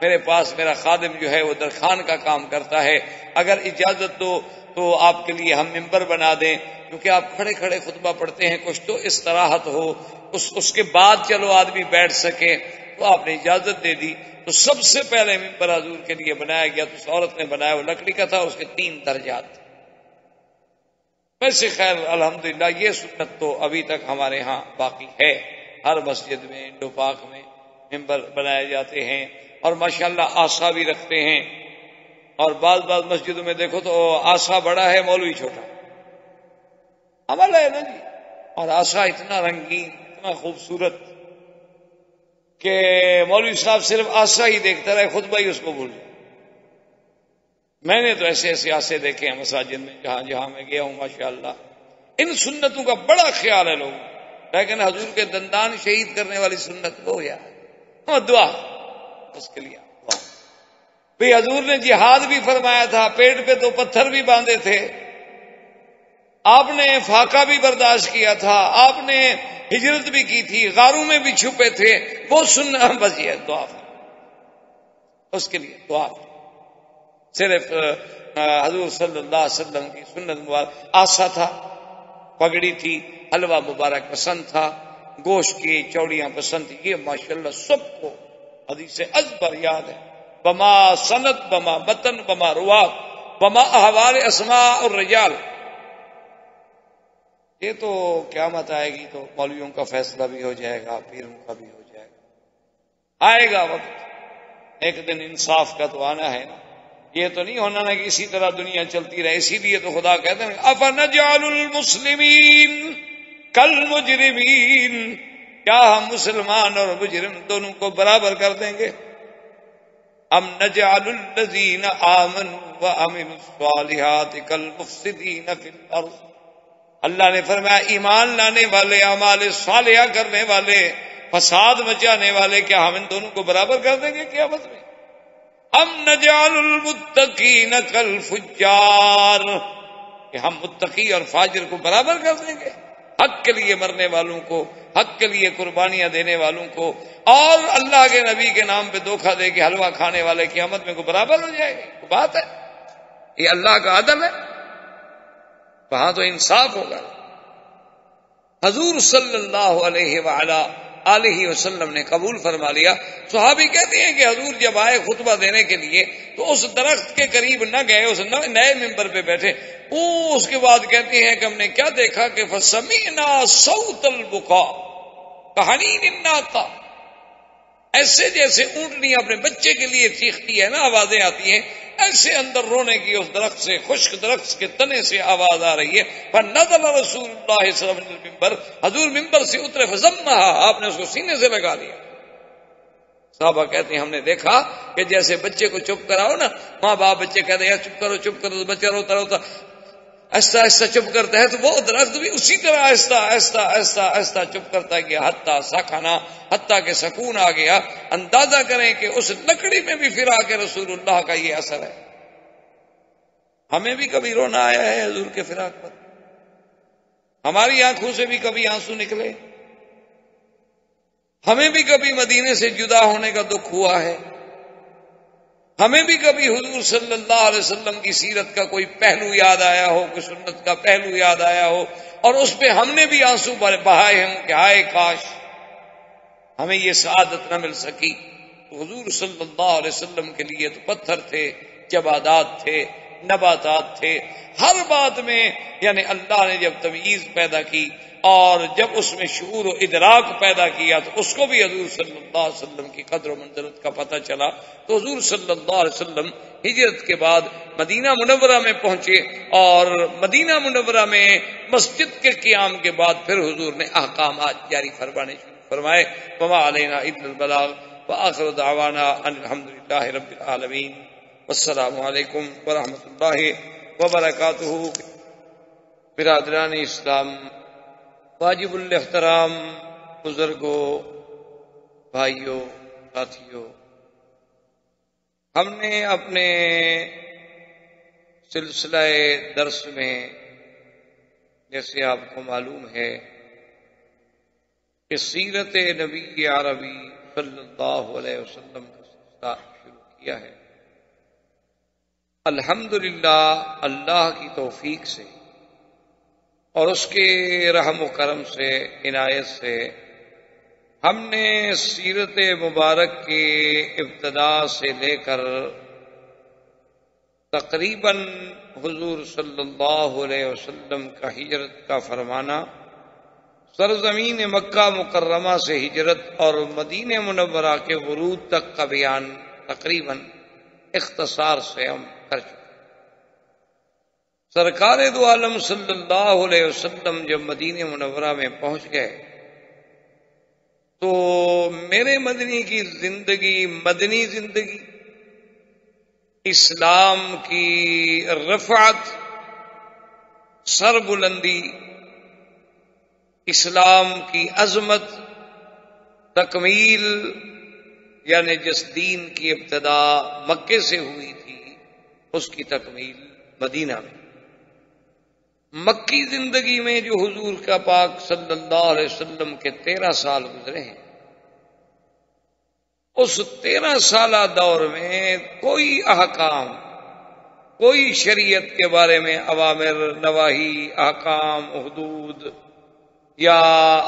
میرے پاس میرا خادم جو ہے وہ درخان کا کام کرتا ہے، اگر اجازت دو تو آپ کے لیے ہم منبر بنا دیں، کیونکہ آپ کھڑے کھڑے خطبہ پڑھتے ہیں، کچھ تو استراحت ہو، اس کے بعد چلو آدمی بیٹھ سکے. تو آپ نے اجازت دے دی. تو سب سے پہلے منبر حضور کے لیے بنایا گیا، تو اس عورت نے بنایا، وہ لکڑی کا تھا، اس کے 3 درجات. ویسے خیر الحمدللہ یہ سنت تو ابھی تک ہمارے ہاں باقی ہے، ہر مسجد میں انڈو پاک میں منبر بنائے جاتے ہیں، اور ماشاءاللہ آسا بھی رکھتے ہیں. اور بعض مسجدوں میں دیکھو تو آسا بڑا ہے، مولوی چھوٹا. عمل ہے نا جی. اور آسا اتنا رنگین، اتنا خوبصورت کہ مولوی صاحب صرف آسا ہی دیکھتا رہے، خطبہ ہی اس کو بھول جائے. میں نے تو ایسے آسے دیکھے ہیں مساجد میں جہاں میں گیا ہوں. ماشاءاللہ ان سنتوں کا بڑا خیال ہے لوگوں، لیکن حضور کے دندان شہید کرنے والی سنت وہ یار دعا، اس کے لیے دعا. بھئی حضور نے جہاد بھی فرمایا تھا، پیٹ پہ تو پتھر بھی باندھے تھے، آپ نے فاقہ بھی برداشت کیا تھا، آپ نے ہجرت بھی کی تھی، غاروں میں بھی چھپے تھے، وہ سننا بس یہ دعا، اس کے لیے دعا. صرف حضور صلی اللہ علیہ وسلم کی سنت مبارک آسا تھا، پگڑی تھی، حلوہ مبارک پسند تھا، گوشت کی چوڑیاں پسند تھی. یہ ماشاءاللہ سب کو حدیث ازبر یاد ہے. بما سند، بما متن، بما روات، بما احوال اسماء اور رجال. یہ تو قیامت آئے گی تو مولویوں کا فیصلہ بھی ہو جائے گا، پیروں کا بھی ہو جائے گا. آئے گا وقت، ایک دن انصاف کا تو آنا ہے نا. یہ تو نہیں ہونا نا کہ اسی طرح دنیا چلتی رہے. اسی لیے تو خدا کہتے ہیں افنجعل المسلمین کالمجرمین، کیا ہم مسلمان اور مجرم دونوں کو برابر کر دیں گے؟ ام نجعل الذین آمنوا وعملوا الصالحات کالمفسدین فی الارض. اللہ نے فرمایا ایمان لانے والے، اعمال صالحہ کرنے والے، فساد مچانے والے، کیا ہم ان دونوں کو برابر کر دیں گے قیامت میں؟ ام نجعل المتقین کالفجار، کہ ہم متقی اور فاجر کو برابر کر دیں گے؟ حق کے لیے مرنے والوں کو، حق کے لیے قربانیاں دینے والوں کو، اور اللہ کے نبی کے نام پہ دھوکہ دے کے حلوہ کھانے والے قیامت میں کو برابر ہو جائے گی؟ بات ہے یہ اللہ کا عدل ہے، وہاں تو انصاف ہوگا. حضور صلی اللہ علیہ آلہ وسلم نے قبول فرما لیا۔ صحابی کہتے ہیں کہ حضور جب آئے خطبہ دینے کے لیے تو اس درخت کے قریب نہ گئے، اس نئے ممبر پہ بیٹھے۔ اس کے بعد کہتے ہیں کہ ہم نے کیا دیکھا کہ فَسَمِعْنَا صَوْتَ الْبُكَاءِ كَحَنِينِ النَّاقَةِ، ایسے جیسے اونٹنی اپنے بچے کے لیے چیختی ہے نا، آوازیں آتی ہیں، ایسے اندر رونے کی اس درخت سے، خشک درخت کے تنے سے آواز آ رہی ہے۔ فَنَزَلَ رسول اللہ صلی اللہ علیہ وسلم، حضور ممبر سے اترے، فَضَمَّهَا، آپ نے اس کو سینے سے لگا لیا۔ صحابہ کہتے ہیں ہم نے دیکھا کہ جیسے بچے کو چپ کراؤ نا، ماں باپ بچے کہتے ہیں چپ کرو چپ کرو، تو بچہ روتا روتا آہستہ آہستہ چپ کرتا ہے، تو وہ درخت بھی اسی طرح آہستہ آہستہ آہستہ آہستہ چپ کرتا گیا، حتیٰ سکنا، حتیٰ کہ سکون آ گیا۔ اندازہ کریں کہ اس لکڑی میں بھی پھر آ کے رسول اللہ کا یہ اثر ہے۔ ہمیں بھی کبھی رونا آیا ہے حضور کے فراق پر؟ ہماری آنکھوں سے بھی کبھی آنسو نکلے؟ ہمیں بھی کبھی مدینے سے جدا ہونے کا دکھ ہوا ہے؟ ہمیں بھی کبھی حضور صلی اللہ علیہ وسلم کی سیرت کا کوئی پہلو یاد آیا ہو، کوئی سنت کا پہلو یاد آیا ہو، اور اس پہ ہم نے بھی آنسو بہائے ہوں کہ ہائے کاش ہمیں یہ سعادت نہ مل سکی؟ تو حضور صلی اللہ علیہ وسلم کے لیے تو پتھر تھے، جمادات تھے، نباتات تھے، ہر بات میں یعنی اللہ نے جب تمییز پیدا کی اور جب اس میں شعور و ادراک پیدا کیا تو اس کو بھی حضور صلی اللہ علیہ وسلم کی قدر و منزلت کا پتہ چلا۔ تو حضور صلی اللہ علیہ وسلم ہجرت کے بعد مدینہ منورہ میں پہنچے، اور مدینہ منورہ میں مسجد کے قیام کے بعد پھر حضور نے احکامات جاری فرمانے شروع فرمائے۔ وما علینا الا البلاغ وآخر دعوانا ان الحمد للہ رب العالمین، والسلام علیکم ورحمۃ اللہ وبرکاتہ۔ برادران اسلام، واجب الاحترام بزرگوں، بھائیوں، ساتھیوں، ہم نے اپنے سلسلہ درس میں جیسے آپ کو معلوم ہے کہ سیرت نبی عربی صلی اللہ علیہ وسلم کا سلسلہ شروع کیا ہے۔ الحمدللہ اللہ کی توفیق سے اور اس کے رحم و کرم سے، عنایت سے، ہم نے سیرت مبارک کی ابتدا سے لے کر تقریباً حضور صلی اللہ علیہ وسلم کا ہجرت کا فرمانا، سرزمین مکہ مکرمہ سے ہجرت اور مدینہ منورہ کے ورود تک کا بیان تقریباً اختصار سے ہم کر چکے۔ سرکار دو عالم صلی اللہ علیہ وسلم جب مدینہ منورہ میں پہنچ گئے تو میرے مدنی کی زندگی، مدنی زندگی، اسلام کی رفعت، سر بلندی، اسلام کی عظمت، تکمیل، یعنی جس دین کی ابتدا مکے سے ہوئی تھی اس کی تکمیل مدینہ میں۔ مکی زندگی میں جو حضور کا پاک صلی اللہ علیہ وسلم کے 13 سال گزرے ہیں، اس 13 سالہ دور میں کوئی احکام، کوئی شریعت کے بارے میں اوامر، نواہی، احکام، حدود یا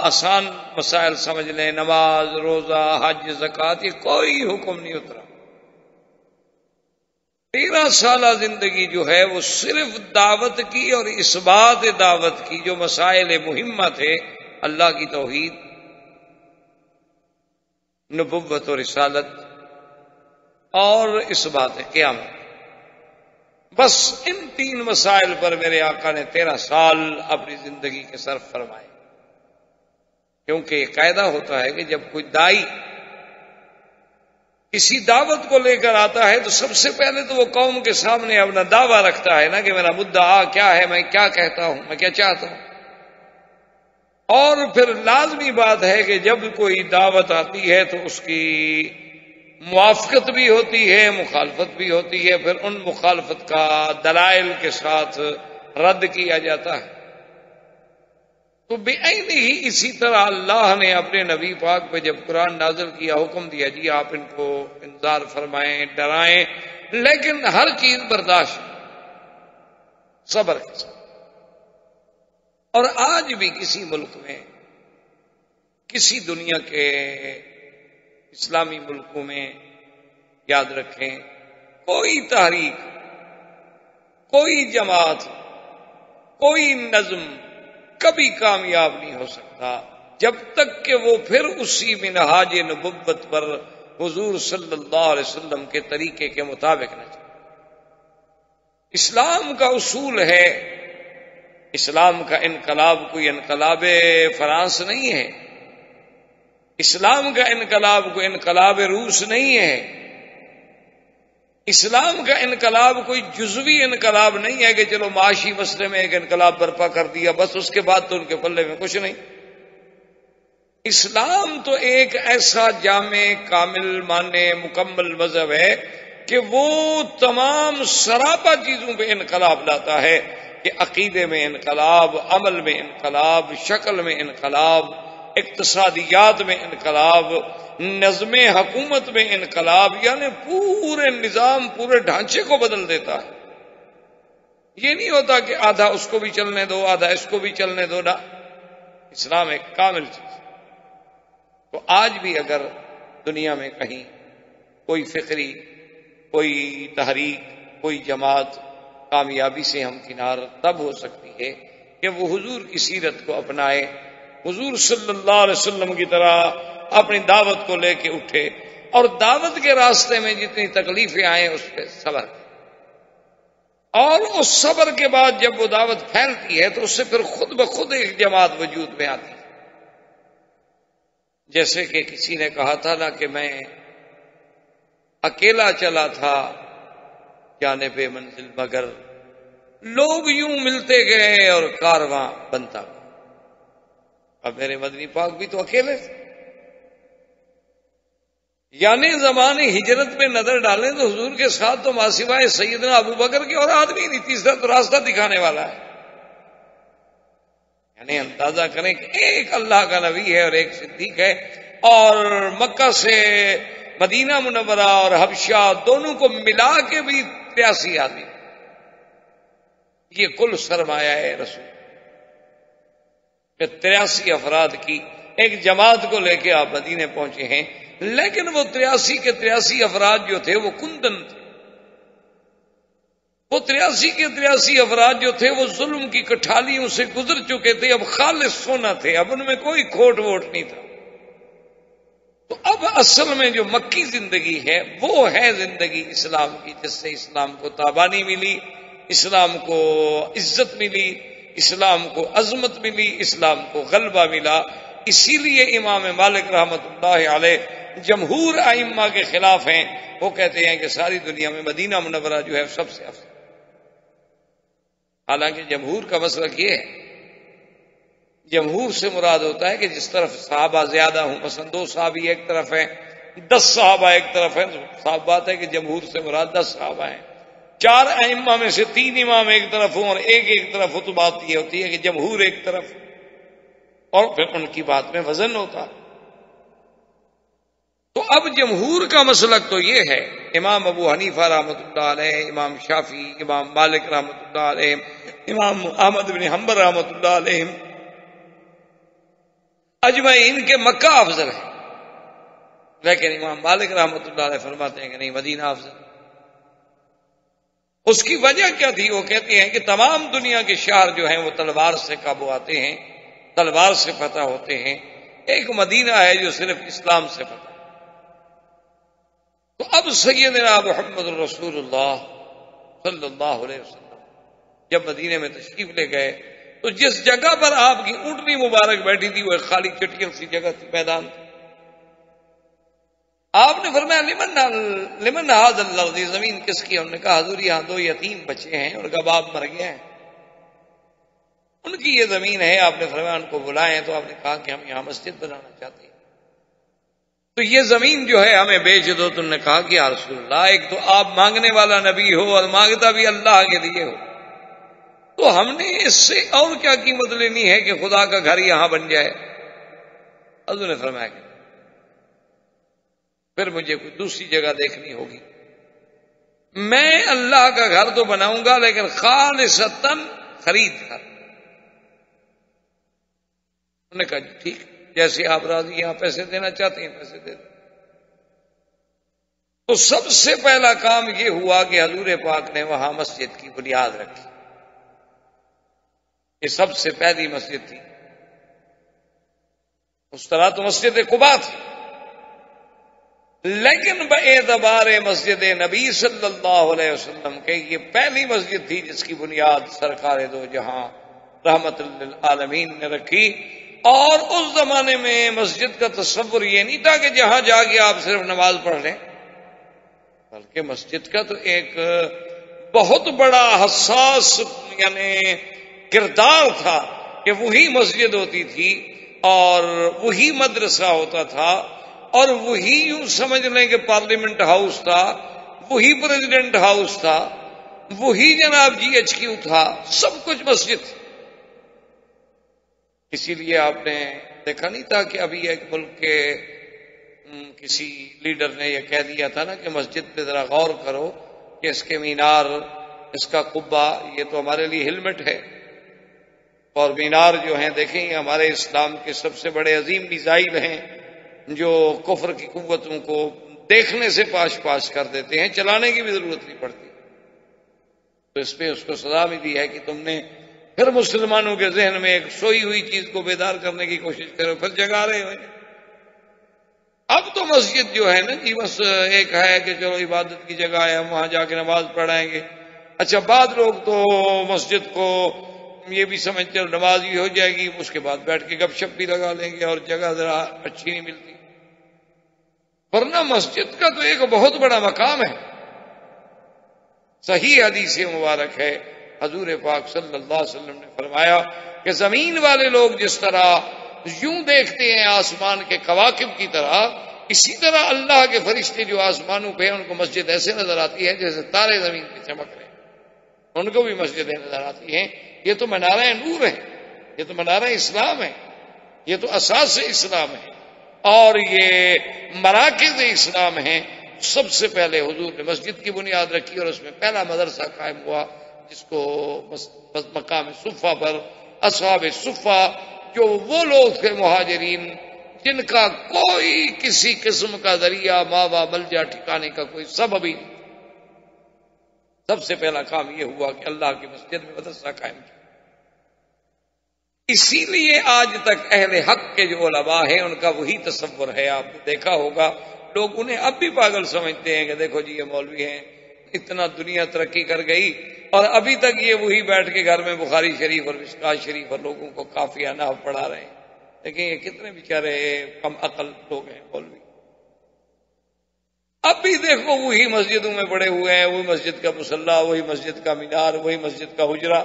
آسان مسائل سمجھ لیں، نماز، روزہ، حج، زکوٰۃ، یہ کوئی حکم نہیں اترا۔ 13 سالہ زندگی جو ہے وہ صرف دعوت کی اور اثبات دعوت کی، جو مسائل مہمہ تھے، اللہ کی توحید، نبوت و رسالت اور اثبات قیامت، بس ان 3 مسائل پر میرے آقا نے 13 سال اپنی زندگی کے صرف فرمائے۔ کیونکہ یہ قاعدہ ہوتا ہے کہ جب کوئی دائی کسی دعوت کو لے کر آتا ہے تو سب سے پہلے تو وہ قوم کے سامنے اپنا دعویٰ رکھتا ہے نا کہ میرا مدعا کیا ہے، میں کیا کہتا ہوں، میں کیا چاہتا ہوں۔ اور پھر لازمی بات ہے کہ جب کوئی دعوت آتی ہے تو اس کی موافقت بھی ہوتی ہے، مخالفت بھی ہوتی ہے، پھر ان مخالفت کا دلائل کے ساتھ رد کیا جاتا ہے۔ تو بعین ہی اسی طرح اللہ نے اپنے نبی پاک پہ جب قرآن نازل کیا، حکم دیا جی آپ ان کو انذار فرمائیں، ڈرائیں، لیکن ہر چیز برداشت، صبر کے ساتھ۔ اور آج بھی کسی ملک میں، کسی دنیا کے اسلامی ملکوں میں یاد رکھیں، کوئی تحریک، کوئی جماعت، کوئی نظم کبھی کامیاب نہیں ہو سکتا جب تک کہ وہ پھر اسی منہاج نبوت پر حضور صلی اللہ علیہ وسلم کے طریقے کے مطابق نہ چلے۔ اسلام کا اصول ہے، اسلام کا انقلاب کوئی انقلاب فرانس نہیں ہے، اسلام کا انقلاب کوئی انقلاب روس نہیں ہے، اسلام کا انقلاب کوئی جزوی انقلاب نہیں ہے کہ چلو معاشی مسئلے میں ایک انقلاب برپا کر دیا بس اس کے بعد تو ان کے پلے میں کچھ نہیں۔ اسلام تو ایک ایسا جامع، کامل، معنی، مکمل مذہب ہے کہ وہ تمام سراپا چیزوں پہ انقلاب لاتا ہے، کہ عقیدے میں انقلاب، عمل میں انقلاب، شکل میں انقلاب، اقتصادیات میں انقلاب، نظم حکومت میں انقلاب، یعنی پورے نظام، پورے ڈھانچے کو بدل دیتا ہے۔ یہ نہیں ہوتا کہ آدھا اس کو بھی چلنے دو، آدھا اس کو بھی چلنے دو، نہ، اسلام ایک کامل چیز۔ تو آج بھی اگر دنیا میں کہیں کوئی فکری، کوئی تحریک، کوئی جماعت کامیابی سے ہمکنار تب ہو سکتی ہے کہ وہ حضور کی سیرت کو اپنائے، حضور صلی اللہ علیہ وسلم کی طرح اپنی دعوت کو لے کے اٹھے، اور دعوت کے راستے میں جتنی تکلیفیں آئیں اس پہ صبر کرے، اور اس صبر کے بعد جب وہ دعوت پھیلتی ہے تو اس سے پھر خود بخود ایک جماعت وجود میں آتی ہے۔ جیسے کہ کسی نے کہا تھا نا کہ میں اکیلا چلا تھا جانب منزل، مگر لوگ یوں ملتے گئے اور کارواں بنتا گیا۔ اب میرے مدنی پاک بھی تو اکیلے تھے، یعنی زمانے ہجرت میں نظر ڈالیں تو حضور کے ساتھ تو ماسوائے سیدنا ابو بکر کے اور آدمی نہیں، تیسرا تو راستہ دکھانے والا ہے۔ یعنی اندازہ کریں کہ ایک اللہ کا نبی ہے اور ایک صدیق ہے، اور مکہ سے مدینہ منورہ اور حبشہ دونوں کو ملا کے بھی 83 آدمی، یہ کل سرمایہ ہے رسول کہ 83 افراد کی ایک جماعت کو لے کے آپ مدینے پہنچے ہیں۔ لیکن وہ 83 کے 83 افراد جو تھے وہ کندن تھے، وہ 83 کے 83 افراد جو تھے وہ ظلم کی کٹھالیوں سے گزر چکے تھے، اب خالص سونا تھے، اب ان میں کوئی کھوٹ ووٹ نہیں تھا۔ تو اب اصل میں جو مکی زندگی ہے وہ ہے زندگی اسلام کی، جس سے اسلام کو تابانی ملی، اسلام کو عزت ملی، اسلام کو عظمت ملی، اسلام کو غلبہ ملا۔ اسی لیے امام مالک رحمۃ اللہ علیہ جمہور ائمہ کے خلاف ہیں، وہ کہتے ہیں کہ ساری دنیا میں مدینہ منورہ جو ہے سب سے افضل۔ حالانکہ جمہور کا مسلک یہ ہے، جمہور سے مراد ہوتا ہے کہ جس طرف صحابہ زیادہ ہوں، مثلا 2 صحابی ایک طرف ہیں، 10 صحابہ ایک طرف ہیں، صاف بات ہے کہ جمہور سے مراد 10 صحابہ ہیں۔ 4 ائمہ میں سے 3 امام ایک طرف ہوں اور ایک طرف ہو تو بات یہ ہوتی ہے کہ جمہور ایک طرف، اور پھر ان کی بات میں وزن ہوتا۔ تو اب جمہور کا مسلک تو یہ ہے، امام ابو حنیفہ رحمۃ اللہ علیہ، امام شافعی، امام مالک رحمۃ اللہ علیہ، امام احمد بن حنبل رحمۃ اللہ علیہ، اجمعین کے مکہ افضل ہے، لیکن امام مالک رحمۃ اللہ علیہ فرماتے ہیں کہ نہیں، مدینہ افضل۔ اس کی وجہ کیا تھی؟ وہ کہتے ہیں کہ تمام دنیا کے شہر جو ہیں وہ تلوار سے قابو آتے ہیں، تلوار سے فتح ہوتے ہیں، ایک مدینہ ہے جو صرف اسلام سے فتح۔ تو اب سیدنا محمد رسول اللہ صلی اللہ علیہ وسلم جب مدینے میں تشریف لے گئے تو جس جگہ پر آپ کی اونٹنی مبارک بیٹھی تھی وہ ایک خالی چٹیل سی جگہ تھی، میدان تھی۔ آپ نے فرمایا لمن ھذا الارض، زمین کس کی؟ انہوں نے کہا حضور یہاں 2 یتیم بچے ہیں اور کباب مر گئے ہیں، ان کی یہ زمین ہے۔ آپ نے فرمایا ان کو بلائیں، تو آپ نے کہا کہ ہم یہاں مسجد بنانا چاہتے ہیں، تو یہ زمین جو ہے ہمیں بیچ دو۔ تم نے کہا کہ یا رسول اللہ، ایک تو آپ مانگنے والا نبی ہو اور مانگتا بھی اللہ کے لیے ہو، تو ہم نے اس سے اور کیا قیمت لینی ہے کہ خدا کا گھر یہاں بن جائے؟ حضور نے فرمایا کہ پھر مجھے کوئی دوسری جگہ دیکھنی ہوگی، میں اللہ کا گھر تو بناؤں گا لیکن خالصتاً خرید کر، انہوں نے کہا جی ٹھیک، جیسے آپ راضی یہاں پیسے دینا چاہتے ہیں پیسے دے دیں۔ تو سب سے پہلا کام یہ ہوا کہ حضور پاک نے وہاں مسجد کی بنیاد رکھی۔ یہ سب سے پہلی مسجد تھی۔ اس طرح تو مسجد قباء تھی، لیکن باعتبار مسجد نبی صلی اللہ علیہ وسلم کے یہ پہلی مسجد تھی جس کی بنیاد سرکار دو جہاں رحمت للعالمین نے رکھی۔ اور اس زمانے میں مسجد کا تصور یہ نہیں تھا کہ جہاں جا کے آپ صرف نماز پڑھ لیں، بلکہ مسجد کا تو ایک بہت بڑا حساس یعنی کردار تھا کہ وہی مسجد ہوتی تھی اور وہی مدرسہ ہوتا تھا اور وہی یوں سمجھ لیں کہ پارلیمنٹ ہاؤس تھا، وہی پریزیڈنٹ ہاؤس تھا، وہی جناب جی ایچ کیو تھا، سب کچھ مسجد تھی۔ اسی لیے آپ نے دیکھا نہیں تھا کہ ابھی ایک ملک کے کسی لیڈر نے یہ کہہ دیا تھا نا کہ مسجد پہ ذرا غور کرو کہ اس کے مینار، اس کا قبہ، یہ تو ہمارے لیے ہیلمٹ ہے، اور مینار جو ہیں دیکھیں یہ ہمارے اسلام کے سب سے بڑے عظیم میزائل ہیں جو کفر کی قوتوں کو دیکھنے سے پاش پاش کر دیتے ہیں، چلانے کی بھی ضرورت نہیں پڑتی۔ تو اس پہ اس کو سزا ملی ہے کہ تم نے پھر مسلمانوں کے ذہن میں ایک سوئی ہوئی چیز کو بیدار کرنے کی کوشش کرو، پھر جگا رہے ہو۔ اب تو مسجد جو ہے نا جی بس ایک ہے کہ چلو عبادت کی جگہ ہے، ہم وہاں جا کے نماز پڑھائیں گے۔ اچھا بعض لوگ تو مسجد کو یہ بھی سمجھتے ہیں نماز بھی ہو جائے گی، اس کے بعد بیٹھ کے گپ شپ بھی لگا لیں گے اور جگہ ذرا اچھی نہیں ملتی، ورنہ مسجد کا تو ایک بہت بڑا مقام ہے۔ صحیح حدیث مبارک ہے، حضور پاک صلی اللہ علیہ وسلم نے فرمایا کہ زمین والے لوگ جس طرح یوں دیکھتے ہیں آسمان کے کواکب کی طرح، اسی طرح اللہ کے فرشتے جو آسمانوں پہ ہیں ان کو مسجد ایسے نظر آتی ہے جیسے تارے زمین پہ چمک رہے ہیں، ان کو بھی مسجدیں نظر آتی ہیں۔ یہ تو منارہ نور ہے، یہ تو منارہ اسلام ہے، یہ تو اساس اسلام ہے اور یہ مراکز اسلام ہیں۔ سب سے پہلے حضور نے مسجد کی بنیاد رکھی اور اس میں پہلا مدرسہ قائم ہوا جس کو مقام صفہ پر اصحاب صفہ، جو وہ لوگ تھے مہاجرین جن کا کوئی کسی قسم کا ذریعہ ماوا ملجا ٹھکانے کا کوئی سبب ہی نہیں، سب سے پہلا کام یہ ہوا کہ اللہ کی مسجد میں مدرسہ قائم کیا۔ اسی لیے آج تک اہل حق کے جو علماء ہیں ان کا وہی تصور ہے۔ آپ نے دیکھا ہوگا لوگ انہیں اب بھی پاگل سمجھتے ہیں کہ دیکھو جی یہ مولوی ہیں، اتنا دنیا ترقی کر گئی اور ابھی تک یہ وہی بیٹھ کے گھر میں بخاری شریف اور مشکات شریف اور لوگوں کو کافی نحو پڑھا رہے ہیں۔ لیکن یہ کتنے بیچارے کم عقل لوگ ہیں مولوی، اب بھی دیکھو وہی مسجدوں میں پڑے ہوئے ہیں، وہی مسجد کا مصلی، وہی مسجد کا مینار، وہی مسجد کا حجرہ۔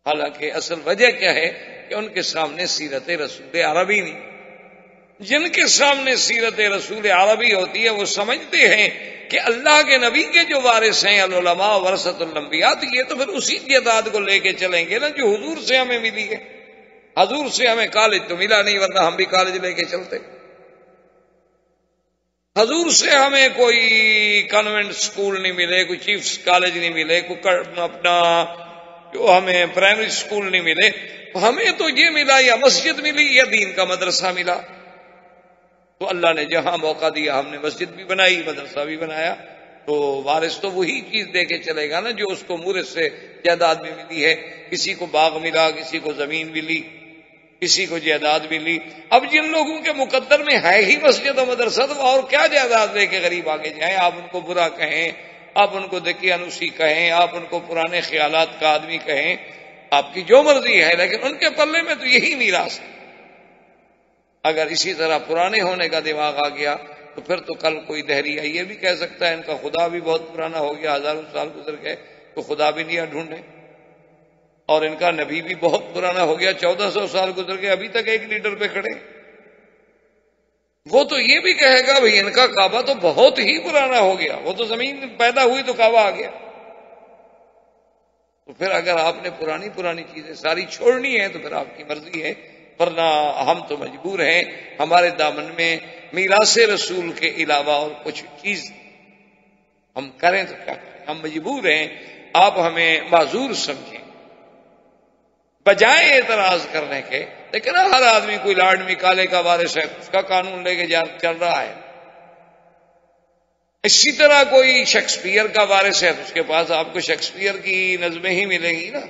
حالانکہ اصل وجہ کیا ہے کہ ان کے سامنے سیرت رسول عربی نہیں۔ جن کے سامنے سیرت رسول عربی ہوتی ہے وہ سمجھتے ہیں کہ اللہ کے نبی کے جو وارث ہیں العلماء ورثۃ الانبیاء، یہ تو پھر اسی تعداد کو لے کے چلیں گے نا جو حضور سے ہمیں ملی ہے۔ حضور سے ہمیں کالج تو ملا نہیں ورنہ ہم بھی کالج لے کے چلتے۔ حضور سے ہمیں کوئی کانوینٹ سکول نہیں ملے، کوئی چیفز کالج نہیں ملے، کوئی اپنا جو ہمیں پرائمری سکول نہیں ملے، ہمیں تو یہ ملا یا مسجد ملی یا دین کا مدرسہ ملا۔ تو اللہ نے جہاں موقع دیا ہم نے مسجد بھی بنائی، مدرسہ بھی بنایا، تو وارث تو وہی چیز دے کے چلے گا نا جو اس کو مورث سے جائیداد میں ملی ہے۔ کسی کو باغ ملا، کسی کو زمین ملی، کسی کو جائیداد ملی۔ اب جن لوگوں کے مقدر میں ہے ہی مسجد و مدرسہ تو اور کیا جائیداد لے کے غریب آگے جائیں؟ آپ ان کو برا کہیں، آپ ان کو دقیانوسی کہیں، آپ ان کو پرانے خیالات کا آدمی کہیں، آپ کی جو مرضی ہے، لیکن ان کے پلے میں تو یہی میراث ہے۔ اگر اسی طرح پرانے ہونے کا دماغ آ گیا تو پھر تو کل کوئی دہریہ یہ بھی کہہ سکتا ہے ان کا خدا بھی بہت پرانا ہو گیا، ہزاروں سال گزر گئے تو خدا بھی نہیں ڈھونڈے، اور ان کا نبی بھی بہت پرانا ہو گیا، 1400 سال گزر گئے ابھی تک ایک لیڈر پہ کھڑے۔ وہ تو یہ بھی کہے گا بھئی ان کا کعبہ تو بہت ہی پرانا ہو گیا، وہ تو زمین پیدا ہوئی تو کعبہ آ گیا۔ تو پھر اگر آپ نے پرانی چیزیں ساری چھوڑنی ہے تو پھر آپ کی مرضی ہے، ورنہ ہم تو مجبور ہیں، ہمارے دامن میں میراث رسول کے علاوہ اور کچھ چیز ہم کریں تو کیا کریں، ہم مجبور ہیں۔ آپ ہمیں معذور سمجھیں، بجائے اعتراض کرنے کے. لیکن ہر آدمی کوئی لاڈ مکالے کا وارث ہے، اس کا قانون لے کے چل رہا ہے. اسی طرح کوئی شیکسپیئر کا وارث ہے تو اس کے پاس آپ کو شیکسپیئر کی نظمیں ہی ملیں گی نا.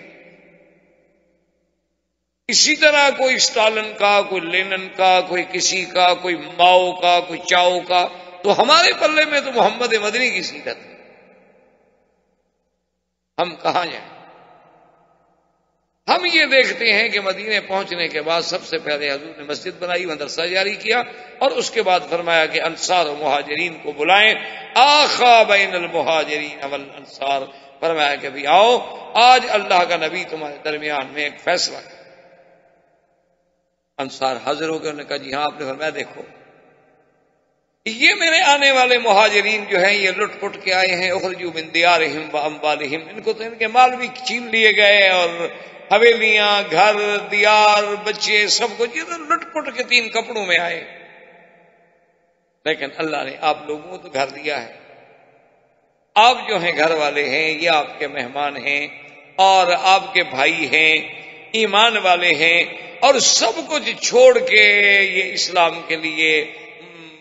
اسی طرح کوئی اسٹالن کا، کوئی لینن کا، کوئی کسی کا، کوئی ماؤ کا، کوئی چاؤ کا. تو ہمارے پلے میں تو محمد مدنی کی سیرت ہے. ہم کہاں جائیں؟ ہم یہ دیکھتے ہیں کہ مدینے پہنچنے کے بعد سب سے پہلے حضور نے مسجد بنائی، مدرسہ جاری کیا، اور اس کے بعد فرمایا کہ انصار و مہاجرین کو بلائیں. آخا بین المہاجرین والانصار، فرمایا کہ بھی آؤ، آج اللہ کا نبی تمہارے درمیان میں ایک فیصلہ ہے. انصار حاضر ہو گئے، انہوں نے کہا جی ہاں. آپ نے فرمایا دیکھو یہ میرے آنے والے مہاجرین جو ہیں یہ لٹ پٹ کے آئے ہیں، اخرجوا من دیارہم واموالہم، ان کو تو ان کے مال بھی چھین لیے گئے، اور حویلیاں، گھر، دیار، بچے، سب کچھ یہ تو لٹ پٹ کے 3 کپڑوں میں آئے. لیکن اللہ نے آپ لوگوں کو تو گھر دیا ہے. آپ جو ہیں گھر والے ہیں، یہ آپ کے مہمان ہیں اور آپ کے بھائی ہیں، ایمان والے ہیں، اور سب کچھ چھوڑ کے یہ اسلام کے لیے،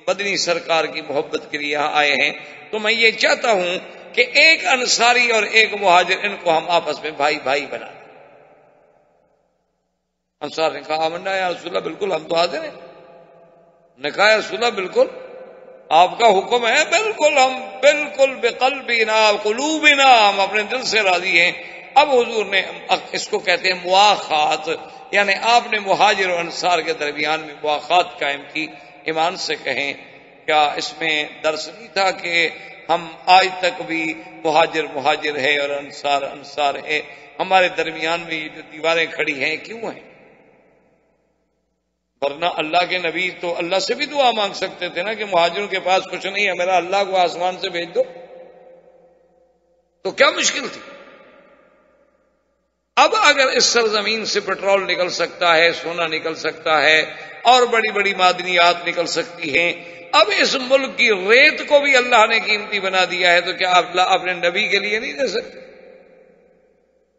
مدنی سرکار کی محبت کے لیے یہاں آئے ہیں. تو میں یہ چاہتا ہوں کہ ایک انصاری اور ایک مہاجر، ان کو ہم آپس میں بھائی بھائی بنا دیں. انصار نے کہا آمنا یا رسول اللہ، بالکل ہم تو حاضر ہیں. نے کہا یا رسول اللہ بالکل آپ کا حکم ہے، بالکل ہم بالکل بقلبنا قلوبنا، ہم اپنے دل سے راضی ہیں. اب حضور نے اس کو کہتے ہیں مواخات، یعنی آپ نے مہاجر اور انصار کے درمیان میں مواخات قائم کی. ایمان سے کہیں کیا اس میں درس نہیں تھا کہ ہم آج تک بھی مہاجر مہاجر ہے اور انصار انصار ہے؟ ہمارے درمیان میں یہ جو دیواریں کھڑی ہیں کیوں ہیں؟ ورنہ اللہ کے نبی تو اللہ سے بھی دعا مانگ سکتے تھے نا کہ مہاجروں کے پاس کچھ نہیں ہے، میرا اللہ کو آسمان سے بھیج دو. تو کیا مشکل تھی؟ اب اگر اس سرزمین سے پیٹرول نکل سکتا ہے، سونا نکل سکتا ہے، اور بڑی بڑی معدنیات نکل سکتی ہیں، اب اس ملک کی ریت کو بھی اللہ نے قیمتی بنا دیا ہے، تو کیا اللہ اپنے نبی کے لیے نہیں دے سکتے؟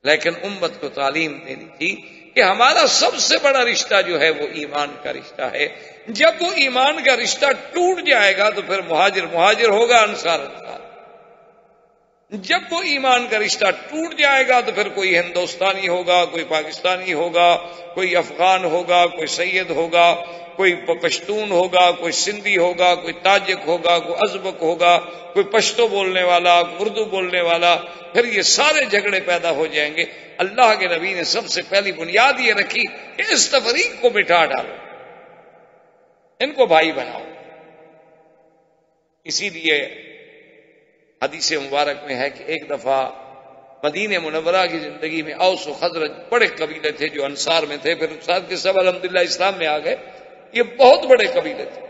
لیکن امت کو تعلیم دینی تھی کہ ہمارا سب سے بڑا رشتہ جو ہے وہ ایمان کا رشتہ ہے. جب وہ ایمان کا رشتہ ٹوٹ جائے گا تو پھر مہاجر مہاجر ہوگا، انصار انصار. جب وہ ایمان کا رشتہ ٹوٹ جائے گا تو پھر کوئی ہندوستانی ہوگا، کوئی پاکستانی ہوگا، کوئی افغان ہوگا، کوئی سید ہوگا، کوئی پشتون ہوگا، کوئی سندھی ہوگا، کوئی تاجک ہوگا، کوئی ازبک ہوگا، کوئی پشتو بولنے والا، اردو بولنے والا. پھر یہ سارے جھگڑے پیدا ہو جائیں گے. اللہ کے نبی نے سب سے پہلی بنیاد یہ رکھی کہ اس تفریق کو مٹا ڈالو، ان کو بھائی بناؤ. اسی لیے حدیث مبارک میں ہے کہ ایک دفعہ مدینہ منورہ کی زندگی میں اوس و خزرج بڑے قبیلے تھے جو انصار میں تھے، پھر انصار کے سب الحمدللہ اسلام میں آ گئے. یہ بہت بڑے قبیلے تھے،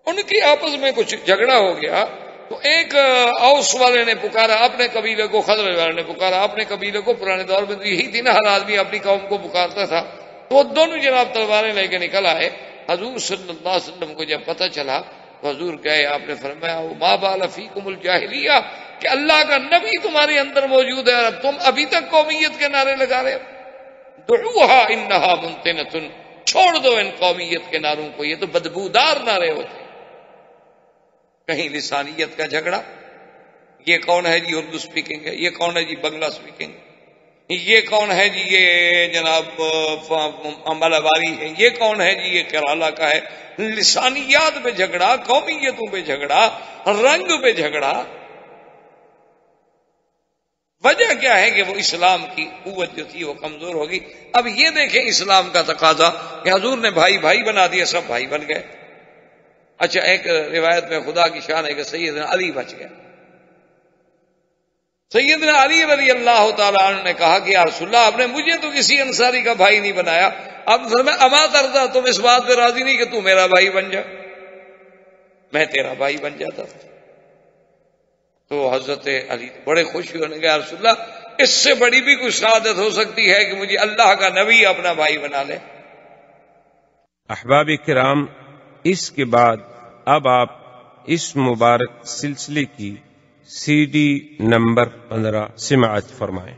ان کی آپس میں کچھ جھگڑا ہو گیا. تو ایک اوس والے نے پکارا اپنے قبیلے کو، خزرج والے نے پکارا اپنے قبیلے کو. پرانے دور میں تو یہی تھی نا، ہر آدمی اپنی قوم کو پکارتا تھا. تو وہ دونوں جناب تلواریں لے کے نکل آئے. حضور صلی اللہ علیہ وسلم کو جب پتہ چلا تو حضور گئے، آپ نے فرمایا ما بال فیکم الجاہلیہ، کہ اللہ کا نبی تمہارے اندر موجود ہے اور تم ابھی تک قومیت کے نعرے لگا رہے ہو. دعوہا انہا منتنۃ، چھوڑ دو ان قومیت کے نعروں کو، یہ تو بدبودار نعرے ہوتے. کہیں لسانیت کا جھگڑا، یہ کون ہے جی اردو سپیکنگ ہے، یہ کون ہے جی بنگلہ سپیکنگ، یہ کون ہے جی یہ جناب مالاباری ہے، یہ کون ہے جی یہ کیرالہ کا ہے. لسانیات پہ جھگڑا، قومیتوں پہ جھگڑا، رنگ پہ جھگڑا. وجہ کیا ہے کہ وہ اسلام کی قوت جو تھی وہ کمزور ہوگی. اب یہ دیکھیں اسلام کا تقاضا کہ حضور نے بھائی بھائی بنا دیا، سب بھائی بن گئے. اچھا ایک روایت میں خدا کی شان ہے کہ سیدنا علی بچ گئے. سیدنا علی رضی اللہ تعالیٰ عنہ نے کہا کہ یا رسول اللہ آپ نے مجھے تو کسی انصاری کا بھائی نہیں بنایا. اب فرمایا اما ترضا، تم اس بات پہ راضی نہیں کہ تو میرا بھائی بن جا، میں تیرا بھائی بن جاتا. تو حضرت علی بڑے خوش ہونے گئے، یا رسول اللہ اس سے بڑی بھی کوئی سعادت ہو سکتی ہے کہ مجھے اللہ کا نبی اپنا بھائی بنا لے. احباب کرام، اس کے بعد اب آپ اس مبارک سلسلے کی CD نمبر 15 سماعت فرمائیں.